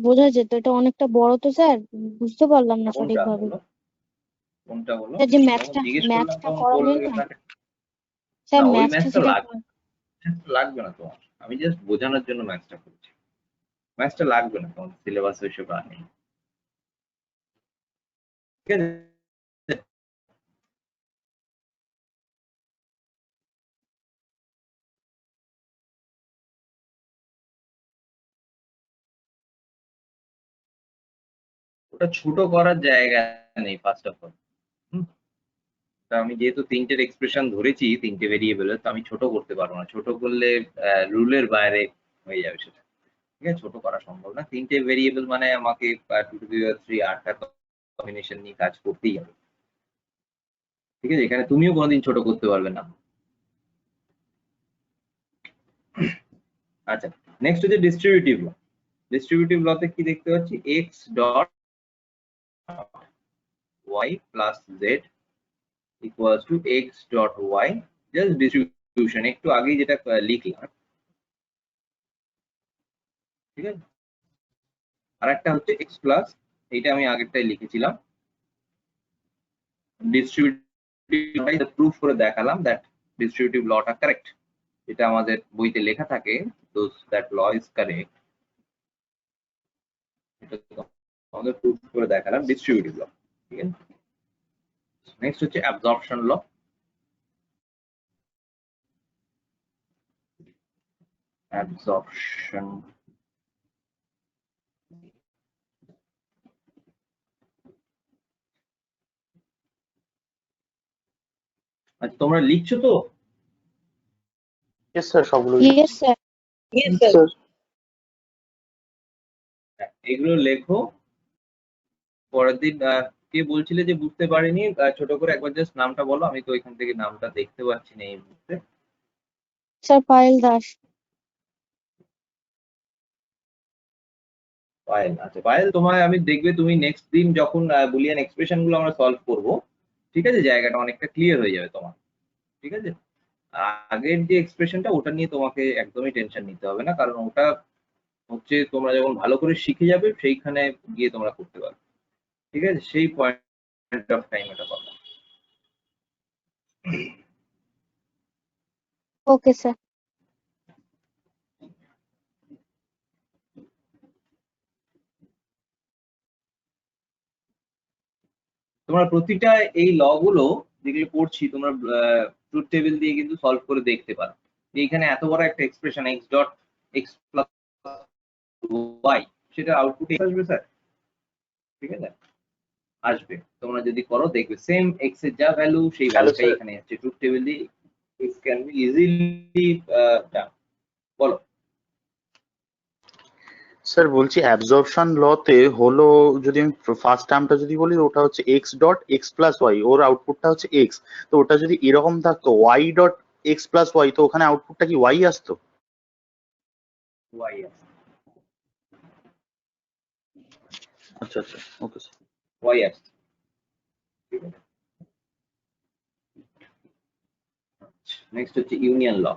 বোঝা যেত। এটা অনেকটা বড় তো স্যার, বুঝতে পারলাম না কোনটা সঠিকভাবে। হলো, কোনটা হলো স্যার যে যখন ম্যাথটা জিজ্ঞেস করলাম ম্যাথটা তখন করালেন বললে না না, স্যার, ওই ম্যাথটা ম্যাথটা যেটা লাগবে না তোমার, আমি জাস্ট বোঝানোর জন্য ম্যাথটা করছি, ম্যাথটা লাগবে না তোমার, সিলেবাস হিসেবে নেই। ঠিক আছে, ওটা ছোট করার জায়গা নেই ফার্স্ট অফ অল। আমি যেহেতু তিনটের এক্সপ্রেশন ধরেছি, তিনটে ভেরিয়েবল, তো আমি ছোট করতে পারবো না, ছোট করলে রুলের বাইরে হয়ে যাবে সেটা। ঠিক আছে, ছোট করা সম্ভব না, তিনটে ভেরিয়েবল মানে আমাকে 2 to the 3 8টা কম্বিনেশন নিয়ে কাজ করতেই হবে। ঠিক আছে, এখানে তুমিও কোনোদিন ছোট করতে পারবে না। আচ্ছা, নেক্সট হচ্ছে ডিস্ট্রিবিউটিভ ল। ডিস্ট্রিবিউটিভ লতে কি দেখতে পাচ্ছি, x dot y plus z equals to x dot y, just distribution, একটু আগেই যেটা লিখলাম। ঠিক আছে, আর একটা হচ্ছে x প্লাস, এইটা আমি আগেরটাই লিখেছিলাম, ডিস্ট্রিবিউটিভ প্রুফ করে দেখালাম দ্যাট ডিস্ট্রিবিউটিভ লটা কারেক্ট, এটা আমাদের বইতে লেখা থাকে, তো দ্যাট ল ইজ কারেক্ট, এটা আমাদের প্রুফ করে দেখালাম ডিস্ট্রিবিউটিভ ল। ঠিক আছে, নেক্সট হচ্ছে অ্যাবজর্পশন ল। অ্যাবজর্পশন, আচ্ছা তোমরা লিখছো তো? Yes, sir, সবগুলো ইয়েস স্যার। স্যার। এগুলো লেখো, পরের দিন কে বলছিলে যে বুঝতে পারিনি, ছোট করে একবার জাস্ট নামটা বলো, আমি তো এখান থেকে নামটা দেখতে পাচ্ছি না এই মুহূর্তে। স্যার পায়েল দাস। পায়েল, আচ্ছা পায়েল, তোমায় আমি দেখবে তুমি নেক্সট দিন যখন বুলিয়ান এক্সপ্রেশন গুলো আমরা সলভ করব, ঠিক আছে, জায়গাটা অনেকটা ক্লিয়ার হয়ে যাবে তোমার। ঠিক আছে, আগের যে এক্সপ্রেশনটা, ওটা নিয়ে তোমাকে একদমই টেনশন নিতে হবে না, কারণ ওটা হচ্ছে তোমরা যখন ভালো করে শিখে যাবে সেইখানে গিয়ে তোমরা করতে পারবে। ঠিক আছে, সেই পয়েন্ট অফ টাইম এটা পাবে। Okay sir. তোমরা প্রতিটা এই ল গুলো যেগুলো পড়ছি তোমরা ট্রুথ টেবিল দিয়ে কিন্তু সলভ করে দেখতে পারো। এইখানে এত বড় একটা expression x dot x plus Y, সেটা আউটপুট আসবে স্যার, ঠিক আছে, আসবে। তোমরা যদি করো দেখবে সেম x এর যা ভ্যালু সেই ভ্যালুটাই এখানে আছে। ট্রুথ টেবিল দিয়ে ইট ক্যান বি ইজিলি ডান। বলো স্যার বলছি অ্যাবজর্পশন লতে হলো, যদি আমি ফার্স্ট টার্মটা যদি বলি ওটা হচ্ছে x dot x plus y, ওর আউটপুটটা হচ্ছে এক্স। তো ওটা যদি এরকম থাকতো y dot x plus y, তো ওখানে আউটপুটটা কি ওয়াই আসতো? ওয়াই আছে, আচ্ছা আচ্ছা, ওকে স্যার। ওয়াই আসছে, ঠিক আছে। নেক্সট হচ্ছে union law.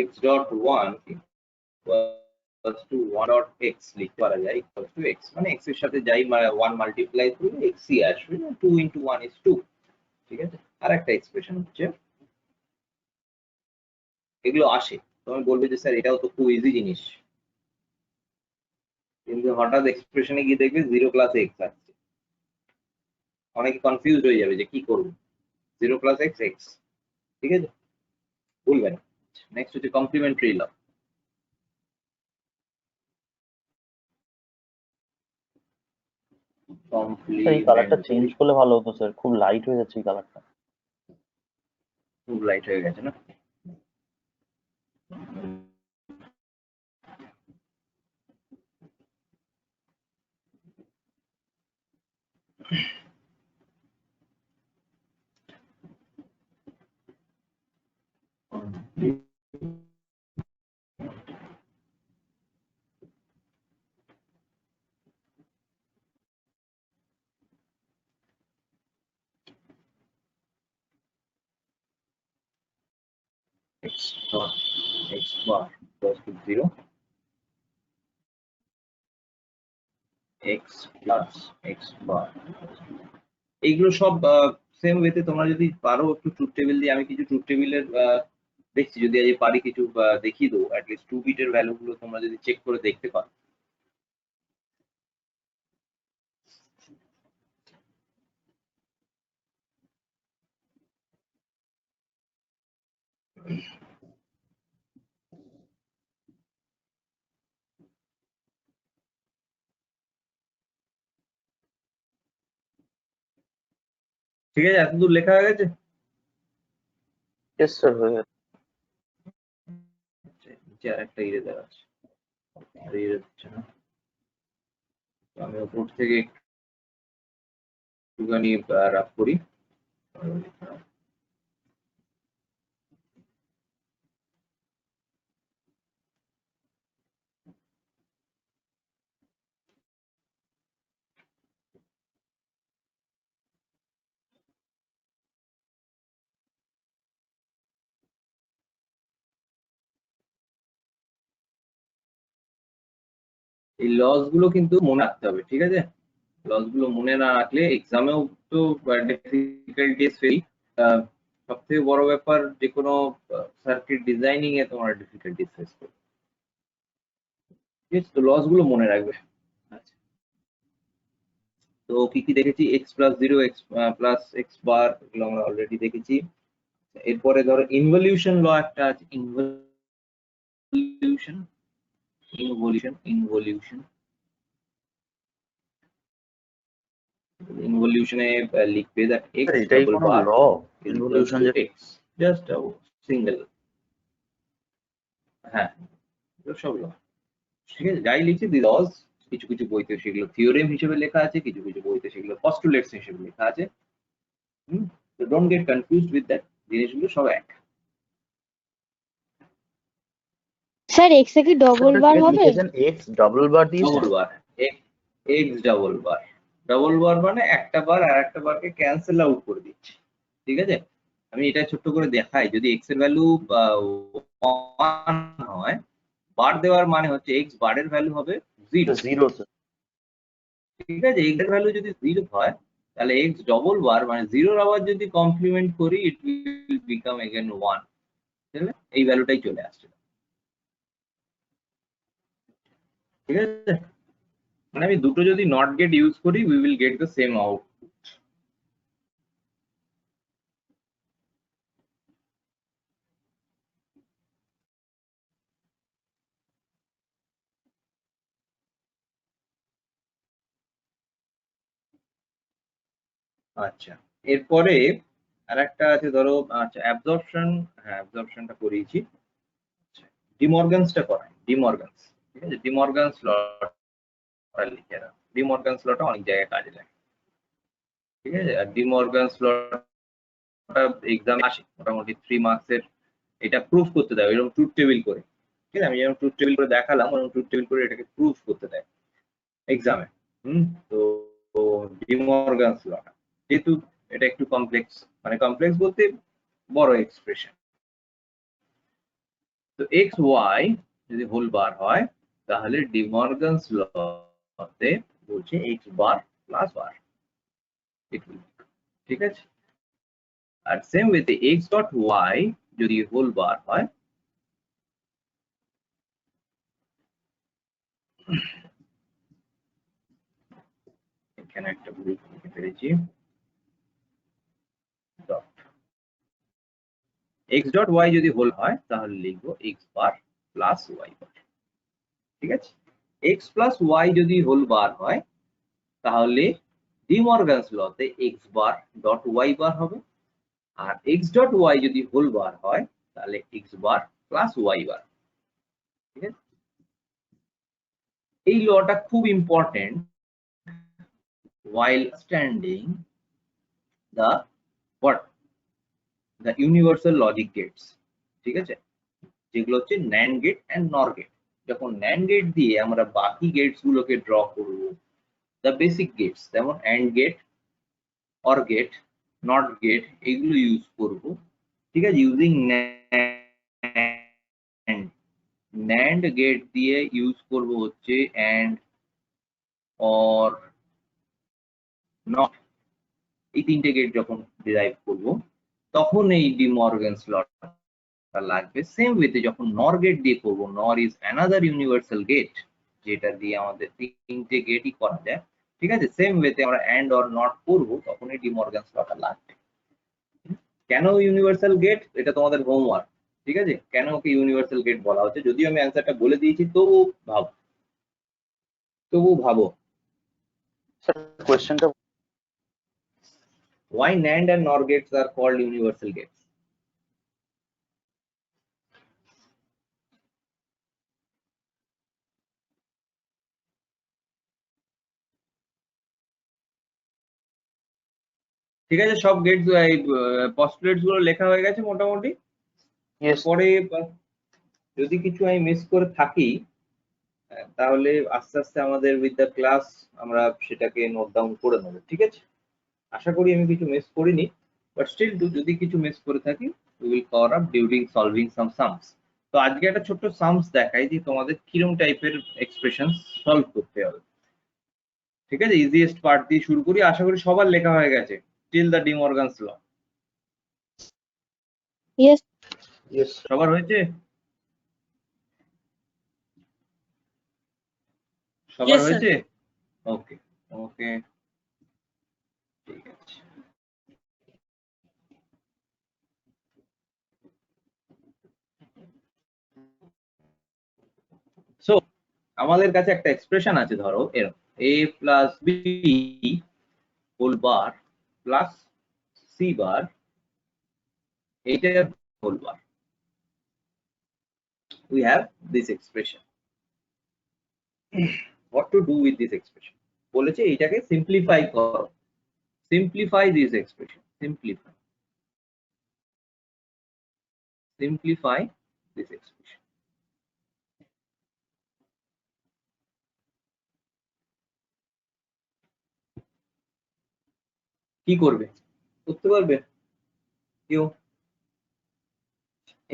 x dot 1 equals to 1 dot x লিখতে পারা যায়, equals to x মানে x এর সাথে যাই 1 মাল্টিপ্লাই করলে x ই আসবে, 2 into 1 is 2, ঠিক আছে। আর একটা এক্সপ্রেশন হচ্ছে, এগুলো আসে তুমি বলবে যে স্যার এটাও তো খুব ইজি জিনিস, কিন্তু হঠাৎ এক্সপ্রেশনে গিয়ে দেখবে 0 প্লাস x আসছে, অনেকে কনফিউজড হয়ে যাবে যে কি করব, 0 প্লাস x x, ঠিক আছে, ভুলবেন। নেক্সট হচ্ছে কমপ্লিমেন্টারি ল। এই কালারটা চেঞ্জ করলে ভালো হতো স্যার, খুব লাইট হয়ে যাচ্ছে এই কালারটা। খুব লাইট হয়ে গেছে না? x dot x bar equals to 0, x plus x bar, এইগুলো সব সেম ওয়েতে তোমরা যদি পারো একটু ট্রুথ টেবিল দিয়ে, আমি কিছু ট্রুথ টেবিলের দেখছি, যদি আজ পারি কিছু দেখিয়ে দেবো, অ্যাটলিস্ট 2 বিটের ভ্যালু গুলো তোমরা যদি চেক করে দেখতে পারো। ঠিক আছে, এতদূর লেখা হয়ে গেছে? ইয়েস স্যার, হয়ে গেছে। নিচে আর একটা ইরেজার আছে, আর ইরেজ হচ্ছে না, আমি উপর থেকে একটুখানি রাফ করি। এই লস গুলো কিন্তু মনে রাখতে হবে, ঠিক আছে, লস গুলো মনে না রাখলে এক্সামেও তো ডিফিকাল্টিস ফেরি। সব থেকে বড় ব্যাপার, যে কোনো সার্কিট ডিজাইনিং এ তোমার ডিফিকাল্টিস ফেস করবে, ঠিক আছে, তো লস গুলো মনে রাখবে। আচ্ছা, তো কি কি দেখেছি, x plus 0, x plus x bar, এগুলো আমরা অলরেডি দেখেছি। এরপরে ধরো ইনভলিউশন ল একটা আছে, ইনভলিউশন ইনভলিউশন ইনভলিউশন ইনভলিউশনে লিখবে দ্যাট x এটাই ডাবল কোনো বার ল is equals ইনভলিউশন to যে? x, জাস্ট a সিঙ্গেল, হ্যাঁ এগুলো সব ল, ঠিক আছে, যাই লিখছি দি লস, কিছু কিছু বইতে সেগুলো থিওরেম হিসেবে লেখা আছে, কিছু কিছু বইতে সেগুলো পস্টুলেটস হিসেবে লেখা আছে। তো don't get confused with that, জিনিসগুলো সব এক। স্যার এক্স এ কি ডবল বার হবে? এক্স ডাবল বার দিয়েছেন? ডবল বার, এক্স ডাবল বার, ডাবল বার মানে একটা বার আর একটা বারকে ক্যান্সেল আউট করে দিচ্ছি, ঠিক আছে। আমি এটা ছোট্ট করে দেখাই, যদি এক্স এর ভ্যালু 1 হয় বার দেওয়ার মানে হচ্ছে এক্স বারের ভ্যালু হবে 0। Zero sir. ঠিক আছে, এক্স এর ভ্যালু যদি 0 হয় তাহলে এক্স ডবল বার মানে 0 আবার যদি কমপ্লিমেন্ট করি ইট উইল বিকাম এগেন 1। তাহলে এই ভ্যালুটাই চলে আসছে। ঠিক আছে, মানে আমি দুটো যদি নট গেট ইউজ করি we will get the same output. আচ্ছা, এরপরে আরেকটা আছে ধরো, আচ্ছা অ্যাবজর্পশন, হ্যাঁ অ্যাবজর্পশনটা করিয়েছি। ডিমর্গানসটা করাই, ডিমর্গানস। ঠিক আছে, ডিমর্গানস লটা লিখে রাখ, ডিমর্গানস লটা অনেক জায়গায় কাজে লাগে। ঠিক আছে, আর ডিমর্গানস লটা এক্সামে আসে মোটামুটি 3 মার্কসের। এটা প্রুফ করতে দেয় এরকম ট্রুথ টেবিল করে। ঠিক আছে, আমি যেমন ট্রুথ টেবিল করে দেখালাম ওরকম ট্রুথ টেবিল করে এটাকে প্রুফ করতে দেয় এক্সামে। তো ডিমর্গানস লটা যেহেতু এটা একটু কমপ্লেক্স, মানে কমপ্লেক্স বলতে বড় এক্সপ্রেশন। তো এক্স ওয়াই যদি হোল বার হয় তাহলে ডিমর্গানস লতে বলছে এক্স বার প্লাস বার। ঠিক আছে, আর সেম ওয়েতে এক্স ডট ওয়াই যদি হোল বার হয় এখানে একটা ভুল লিখে ফেলেছি, এক্স ডট ওয়াই যদি হোল হয় তাহলে লিখবো x bar plus y bar. ঠিক আছে, এক্স প্লাস ওয়াই যদি হোল বার হয় তাহলে De Morgan's লতে x bar dot y bar হবে, আর এক্স ডট ওয়াই যদি হোল বার হয় তাহলে x bar plus y bar. ঠিক আছে, এই লটা খুব important while understanding the what the universal logic gates। ঠিক আছে, যেগুলো হচ্ছে NAND gate and NOR gate. যখন NAND গেট দিয়ে আমরা বাকি গেটস গুলোকে ড্র করব, দ্য বেসিক গেটস যেমন AND gate, OR gate, NOT gate, এগুলো ইউজ করব। ঠিক আছে, ইউজিং NAND গেট দিয়ে ইউজ করব হচ্ছে AND, OR, NOT, এই তিনটে গেট যখন ডিরাইভ করব তখন এই ডিমর্গানস লটা লাগবে। সেম ওয়েতে যখন নর গেট দিয়ে করব, নর ইজ অ্যানাদার ইউনিভার্সাল গেট যেটা দিয়ে আমাদের তিনটে গেটই করা যায়। ঠিক আছে, সেম ওয়েতে আমরা অ্যান্ড অর নট করব তখন এই ডিমর্গানস লটা লাগবে। কেন ইউনিভার্সাল গেট এটা তোমাদের হোমওয়ার্ক। ঠিক আছে, কেন ওকে ইউনিভার্সাল গেট বলা হচ্ছে, যদিও আমি অ্যান্সারটা বলে দিয়েছি তবু ভাবো স্যার কোয়েশ্চেনটা why NAND and NOR gates are called universal gates? ঠিক আছে, সব গেটস পস্টুলেটস গুলো লেখা হয়ে গেছে মোটামুটি। ইয়েস পরে যদি কিছু আমি মিস করে থাকি তাহলে আস্তে আস্তে আমাদের উইথ দ্য ক্লাস আমরা সেটাকে নোট ডাউন করে নেবো। ঠিক আছে, আশা করি আমি কিছু মিস করিনি, বাট স্টিল যদি কিছু মিস করে থাকি we will cover up during solving some sums. তো আজকে একটা ছোট্ট সামস দেখাই যে তোমাদের কিরকম টাইপের এক্সপ্রেশন সলভ করতে হবে। ঠিক আছে, ইজিয়েস্ট পার্ট দিয়ে শুরু করি, আশা করি সবার লেখা হয়ে গেছে till the De Morgan's law. Yes. Yes সবার হয়েছে? সবার হয়েছে? ওকে ওকে, ঠিক আছে। সো আমাদের কাছে একটা এক্সপ্রেশন আছে, ধরো এরকম a plus B whole bar plus C bar, এইটার whole bar. We have this expression. What to do with this expression? বলেছে এটাকে সিম্পলিফাই করো, simplify this expression, simplify this expression. কি করবে, করতে পারবে কেউ?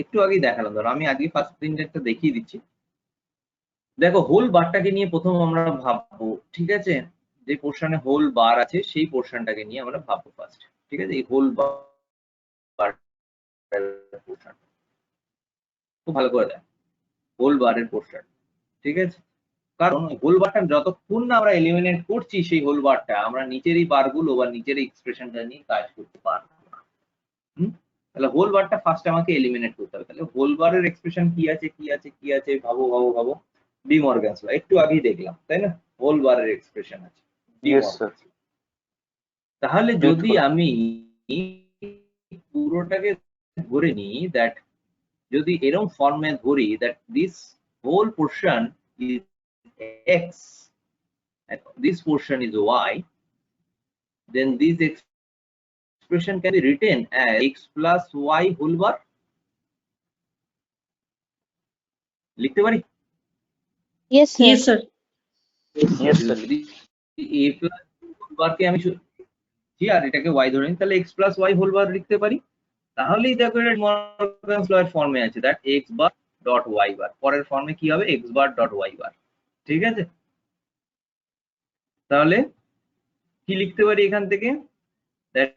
একটু আগেই দেখালাম, ধরো আমি আগে ফার্স্ট প্রিন্টারটা দেখিয়ে দিচ্ছি, দেখো হোল বারটাকে নিয়ে প্রথম আমরা ভাববো, ঠিক আছে? যে পোর্শনে হোল বার আছে সেই পোর্শনটাকে নিয়ে আমরা ভাববো ফার্স্ট, ঠিক আছে? এই হোল বার পোর্শন খুব ভালো করে দেয়, হোল বারের পোর্শন, ঠিক আছে? কারণ হোল বারটা যতক্ষণ না আমরা এলিমিনেট করছি সেই হোল বারটা, আমরা নিচের এই বারগুলো বা নিচের এক্সপ্রেশনটা নিয়ে কাজ করতে পারবো না। তাহলে হোল বারটা ফার্স্ট আমাকে এলিমিনেট করতে হবে। তাহলে হোল বারের এক্সপ্রেশন কি আছে কি আছে কি আছে, ভাবো। ডি মর্গানস ল একটু আগেই দেখলাম, তাই না? হোল বারের এক্সপ্রেশন আছে ডি ইয়েস স্যার। মর্গানস ল। তাহলে যদি আমি পুরোটাকে ধরে নিই দ্যাট, যদি এরকম ফর্মে ধরি that this whole portion is X and this portion is y, then this expression can be written as x plus y whole bar. লিখতে পারি? Yes, sir. Yes, sir. Yes sir. যদি a plus whole bar কে আমি জি আর এটাকে y ধরে নিই, তাহলে x plus y whole bar লিখতে পারি। তাহলেই দেখো এটা মর্গানস ল এর ফর্মে আছে that x bar dot y bar, পরের ফর্মে কি হবে x bar dot y bar, ঠিক আছে? তাহলে কি লিখতে পারি এখান থেকে that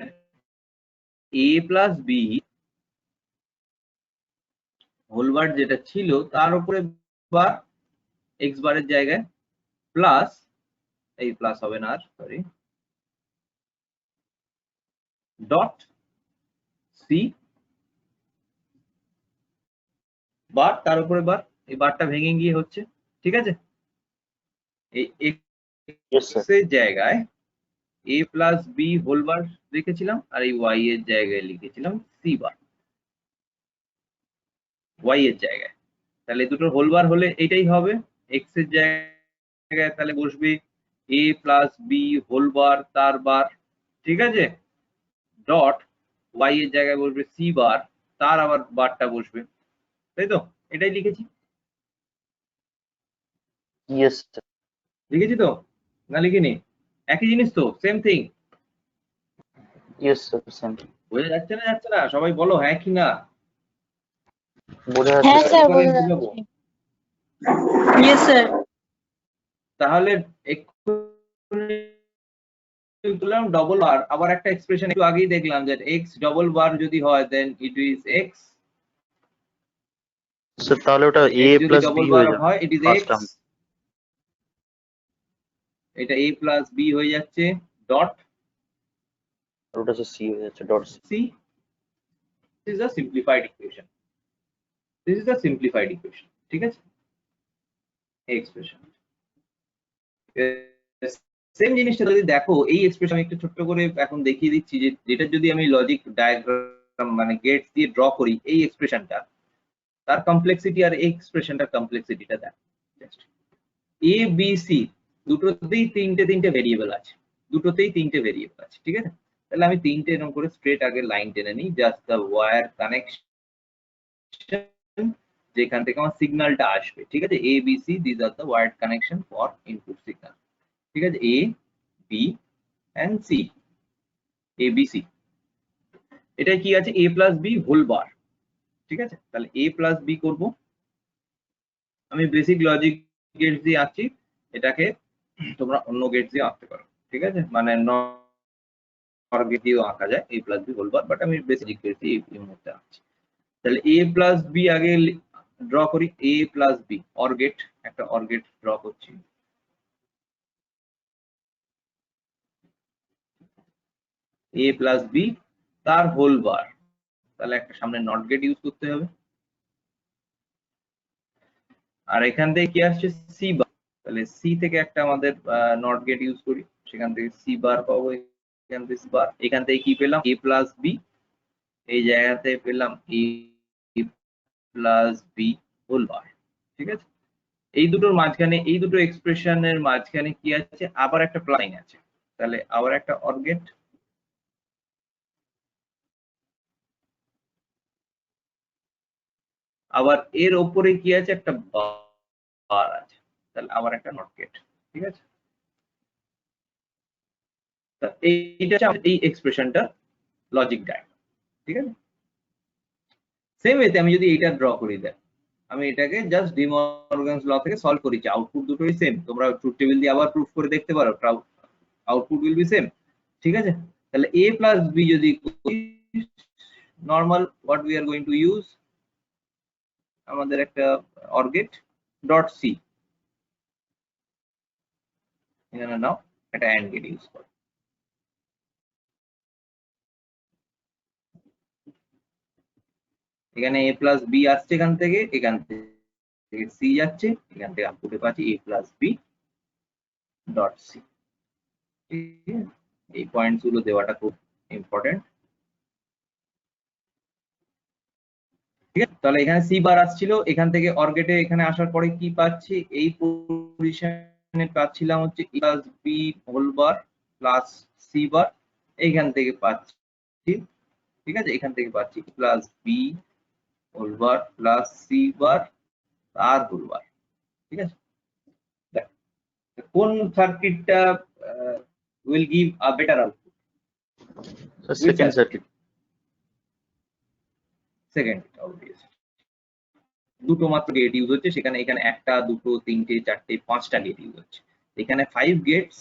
a plus b whole bar যেটা ছিল তার উপরে বার এক্স বারের জায়গায় প্লাস, এই প্লাস হবে না আর, সরি, ডট সি বার, তার উপরে বার, এই বারটা ভেঙে গিয়ে হচ্ছে, ঠিক আছে? এই এক্স এর জায়গায় a plus B whole bar লিখেছিলাম আর এই y এর জায়গায় লিখেছিলাম সি বার, y এর জায়গায়। তাহলে দুটোর হোল বার হলে এটাই হবে, x এর জায়গায় তাহলে বসবে a plus B whole bar তার বার, ঠিক আছে? ডট y এর জায়গায় বসবে সি বার, তার আবার বারটা বসবে, তাই তো? এটাই লিখেছি, ইয়েস স্যার। লিখেছি তো না লিখিনি? একই জিনিস তো, same thing. Yes sir, same. বোঝা যাচ্ছে না? সবাই বলো হ্যাঁ কি না। বোঝা হ্যাঁ যাচ্ছে স্যার, স্যার। বোঝা বুঝাবো? যাচ্ছে। Yes, sir. তাহলে তুললাম ডবল বার, আবার একটা এক্সপ্রেশন একটু আগেই দেখলাম যে এক্স ডবল বার যদি হয় দেন ইট ইজ এক্স, স্যার তাহলে ওটা a যদি প্লাস ডবল b বার হয়ে যাবে হয় it is first x, term. এটা a প্লাস b হয়ে যাচ্ছে ডট আর ওটা c হয়ে যাচ্ছে dot c। c। This is a simplified equation, ঠিক আছে? এক্সপ্রেশন সেম জিনিসটা যদি দেখো, এই এক্সপ্রেশন আমি একটু ছোট্ট করে এখন দেখিয়ে দিচ্ছি যে যেটা যদি আমি লজিক ডায়াগ্রাম মানে গেটস দিয়ে ড্র করি, এই এক্সপ্রেশনটা তার কমপ্লেক্সিটি আর এই এক্সপ্রেশনটার কমপ্লেক্সিটিটা দেখ। এ বি সি দুটোতেই তিনটে ভেরিয়েবল আছে, ঠিক আছে? তাহলে আমি তিনটে এরকম করে স্ট্রেট আগে লাইন টেনে নিই, জাস্ট দ্য ওয়্যার কানেকশন যেখান থেকে আমার সিগন্যালটা আসবে, ঠিক আছে? A b c this are the wire connection for input signal, ঠিক আছে? A b and c, a b c, এটা কি আছে a plus B whole bar, ঠিক আছে? তাহলে a প্লাস বি করবো, আমি বেসিক লজিক গেটস দিয়ে আঁকছি, এটাকে তোমরা অন্য গেটস দিয়ে আঁকতে পারো, ঠিক আছে? মানে নর গেট দিয়েও আঁকা যায় a plus B whole bar, but আমি বেসিক গেটস দিয়ে এই মুহূর্তে আঁকছি। তাহলে a প্লাস বি আগে ড্র করি, a plus B or gate, একটা অর গেট ড্র করছি, a প্লাস বি তার হোল বার, তাহলে একটা সামনে নট গেট ইউজ করতে হবে। আর এখান থেকে কি আসছে সি বার, তাহলে সি থেকে একটা আমাদের নট গেট ইউজ করি, সেখান থেকে সি বার পাবো, এখান থেকে সি বার, এখান থেকে কি পেলাম a প্লাস বি, এই জায়গাতে পেলাম a plus B whole bar, ঠিক আছে? এই দুটোর মাঝখানে, এই দুটো এক্সপ্রেশনের মাঝখানে কি আছে, আবার একটা প্লাস আছে, তাহলে আবার একটা অর গেট, আবার এর ওপরে কি আছে একটা বার আছে, তাহলে আবার একটা নট গেট, ঠিক আছে? এইটা হচ্ছে এই এক্সপ্রেশনটা লজিক ডায়াগ্রাম, ঠিক আছে? সেম ওয়েতে আমি যদি এইটা ড্র করি দেখ, আমি এটাকে জাস্ট ডি মর্গানস ল থেকে সলভ করেছি, আউটপুট দুটোই সেম। তোমরা ট্রুথ টেবিল দিয়ে আবার প্রুফ করে দেখতে পারো, আউটপুট উইল বি সেম। ঠিক আছে, তাহলে a প্লাস b যদি normal what we are going to use, আমাদের একটা অর গেট ডট সি, এখানে নাও একটা অ্যান্ড গেট ইউজ করো। এখানে a প্লাস b আসছে এখান থেকে c যাচ্ছে, এখান থেকে আউটপুটে পাচ্ছি a plus b dot C. এই পয়েন্টস গুলো দেওয়াটা খুব ইম্পর্টেন্ট। ঠিক আছে, তাহলে এখানে সি বার আসছিল, এখান থেকে অর গেটে এখানে আসার পরে কি পাচ্ছি, এই পজিশনে পাচ্ছিলাম হচ্ছে a plus b whole bar plus C bar, এইখান থেকে পাচ্ছি, ঠিক আছে, এখান থেকে পাচ্ছি plus b whole bar plus C bar আর হোল বার। ঠিক আছে, কোন সার্কিটটা will give a better output? Second circuit. Second, obviously. দুটো মাত্র গেট ইউজ হচ্ছে, সেখানে এখানে একটা, দুটো, তিনটে, চারটে, পাঁচটা গেট ইউজ হচ্ছে। এখানে 5 গেটস,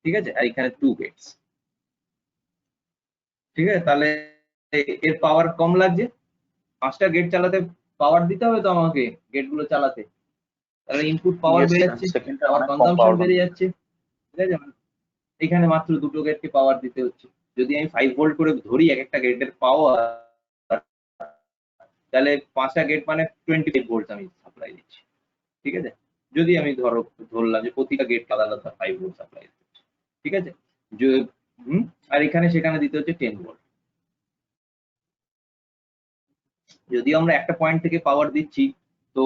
ঠিক আছে, আর এখানে 2 গেটস। ঠিক আছে, তাহলে এর পাওয়ার কম লাগছে, 5টা গেট চালাতে পাওয়ার দিতে হবে তো আমাকে গেট গুলো চালাতে, তাহলে ইনপুট পাওয়ার Yes, বেড়ে sir. যাচ্ছে, Second টা পাওয়ার অনেক কম কনজাম্পশন power বেড়ে যাচ্ছে। ঠিক আছে, এখানে মাত্র দুটো গেটকে পাওয়ার দিতে হচ্ছে। যদি আমি 5 ভোল্ট করে ধরি এক একটা গেটের পাওয়ার, তাহলে 5টা গেট মানে 28 ভোল্ট আমি সাপ্লাই দিচ্ছি। ঠিক আছে, যদি আমি ধরলাম যে প্রতিটা গেট আলাদা আলাদা 5 ভোল্ট সাপ্লাই দিচ্ছি। ঠিক আছে, আর এখানে সেখানে দিতে হচ্ছে 10 ভোল্ট। যদি আমরা একটা পয়েন্ট থেকে পাওয়ার দিচ্ছি তো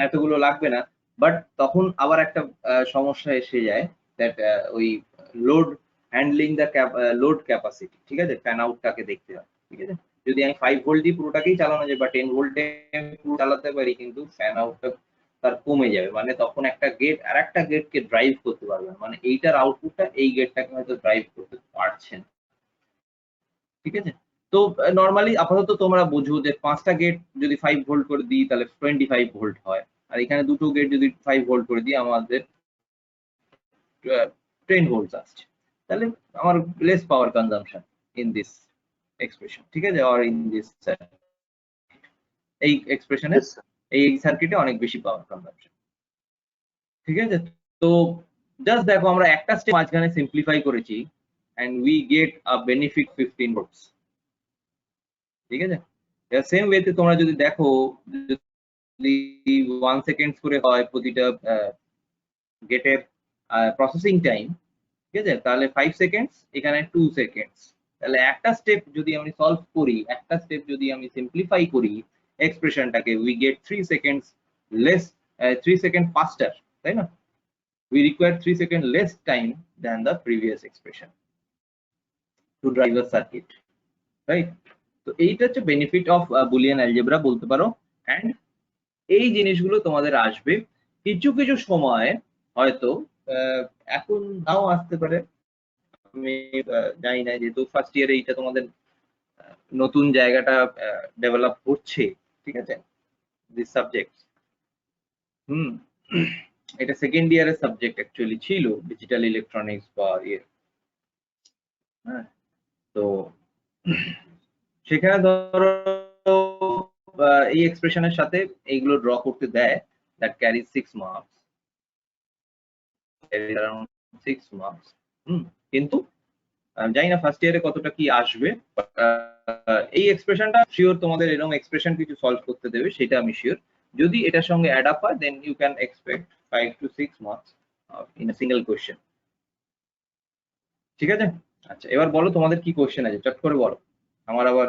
এতগুলো লাগবে না, বাট তখন আবার একটা সমস্যা এসে যায়, দ্যাট ওই load handling the load capacity. ঠিক আছে, ফ্যান আউটটাকে দেখতে হয়। ঠিক আছে, যদি আমি 5 ভোল্ট দিয়ে পুরোটাকেই চালানো যায় বা 10 ভোল্টে পুরো চালাতে পারি, কিন্তু ফ্যান আউটটা তার কমে যাবে, মানে তখন একটা গেট আর একটা গেটকে ড্রাইভ করতে পারবে না, মানে এইটার আউটপুটটা এই গেটটাকে হয়তো ড্রাইভ করতে পারছে না। ঠিক আছে, তো নরমালি আপাতত তোমরা বুঝো যে 5টা গেট যদি 5 ভোল্ট করে দিই তাহলে 25 ভোল্ট হয়, আর এখানে দুটো গেট যদি 5 ভোল্ট করে দিই আমাদের 10 ভোল্ট আসছে, তাহলে আমার less power consumption in this expression. ঠিক আছে, অর ইন দিস এই এক্সপ্রেশনে, Yes, sir. এই সার্কিটে অনেক বেশি পাওয়ার কনজাম্পশন। ঠিক আছে, তো জাস্ট দেখো আমরা একটা স্টেপ মাঝখানে সিম্পলিফাই করেছি and we get a benefit 15 volts। ঠিক আছে, সেম ওয়েতে তোমরা যদি দেখো, যদি 1 সেকেন্ড করে হয় প্রতিটা গেটের প্রসেসিং টাইম, ঠিক আছে, তাহলে 5 সেকেন্ডস, এখানে 2 সেকেন্ডস। তাহলে একটা স্টেপ যদি আমি সলভ করি, একটা স্টেপ যদি আমি সিম্পলিফাই করি এক্সপ্রেশনটাকে, we get 3 seconds less, 3 second faster, তাই না? We require 3 seconds less time than the previous expression to drive a circuit, right? তো এইটা হচ্ছে বেনিফিট অফ বুলিয়ান অ্যালজেব্রা বলতে পারো। এন্ড এই জিনিসগুলো তোমাদের আসবে কিছু কিছু সময়, হয়তো এখন নাও আসতে পারে, আমি জানি না, যেহেতু ফার্স্ট ইয়ারে এইটা তোমাদের নতুন জায়গাটা ডেভেলপ করছে। ঠিক আছে, দিস সাবজেক্ট, এটা সেকেন্ড ইয়ারের সাবজেক্ট অ্যাকচুয়ালি ছিল, ডিজিটাল ইলেকট্রনিক্স বা ইয়ে। হ্যাঁ, তো সেখানে ধরো এই এক্সপ্রেশনের সাথে এইগুলো ড্র করতে দেয়, that carry 6 marks, around 6 marks. কিন্তু জানি না ফার্স্ট ইয়ারে কতটা কি আসবে। এই এক্সপ্রেশনটা শিওর তোমাদের এরকম এক্সপ্রেশন কিছু সলভ করতে দেবে, সেটা আমি শিওর। যদি এটার সঙ্গে অ্যাড আপ হয়, then you can expect 5 to 6 marks in a single question. ঠিক আছে, আচ্ছা এবার বলো তোমাদের কি কোয়েশ্চেন আছে, চট করে বলো। আমার আবার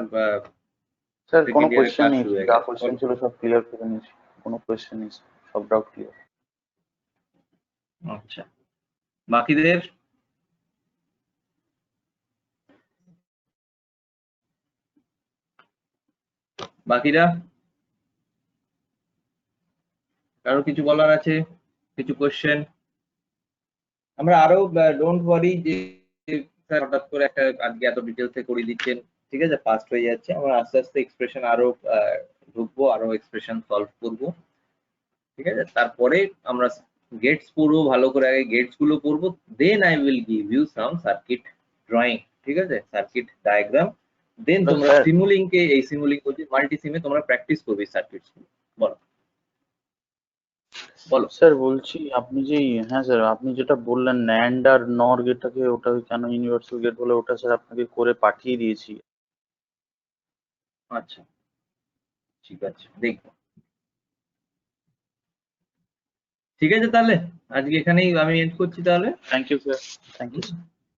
স্যার কোনো সেকেন্ড ইয়ারের কোয়েশ্চেন ক্লাস নেই, শুরু হয়ে যা গেছে। কোয়েশ্চেন ছিল সব ক্লিয়ার করে নিয়েছি, কোনো কোয়েশ্চেন নেই, সব ডাউট ক্লিয়ার। আচ্ছা, বাকিদের বাকিরা কারো কিছু বলার আছে, কিছু কোয়েশ্চেন? আমরা আরো ডোন্ট ওয়ারি যে স্যার হঠাৎ করে একটা আজকে এত ডিটেলসে করে দিচ্ছেন, ঠিক আছে, ফাস্ট হয়ে যাচ্ছে। আমরা আস্তে আস্তে এক্সপ্রেশন আরো ঢুকবো, আরো এক্সপ্রেশন সলভ করবো, ঠিক আছে। তারপরে আমরা গেটস পড়বো ভালো করে, আগে গেটস গুলো পড়বো, then I will give you some circuit drawing, ঠিক আছে, সার্কিট ডায়াগ্রাম। দেন তোমরা স্যার সিমুলিংকে, এই সিমুলিং বলছি মাল্টি সিমে তোমরা প্র্যাকটিস করবে সার্কিটস গুলো। বলো বলো। স্যার বলছি আপনি যে, হ্যাঁ স্যার আপনি যেটা বললেন ন্যান্ড আর নর গেটটাকে, ওটা কেন ইউনিভার্সাল গেট বলে, ওটা স্যার আপনাকে করে পাঠিয়ে দিয়েছি। আচ্ছা ঠিক আছে, দেখবো। ঠিক আছে, তাহলে আজকে এখানেই আমি এন্ড করছি তাহলে। Thank you sir, thank you.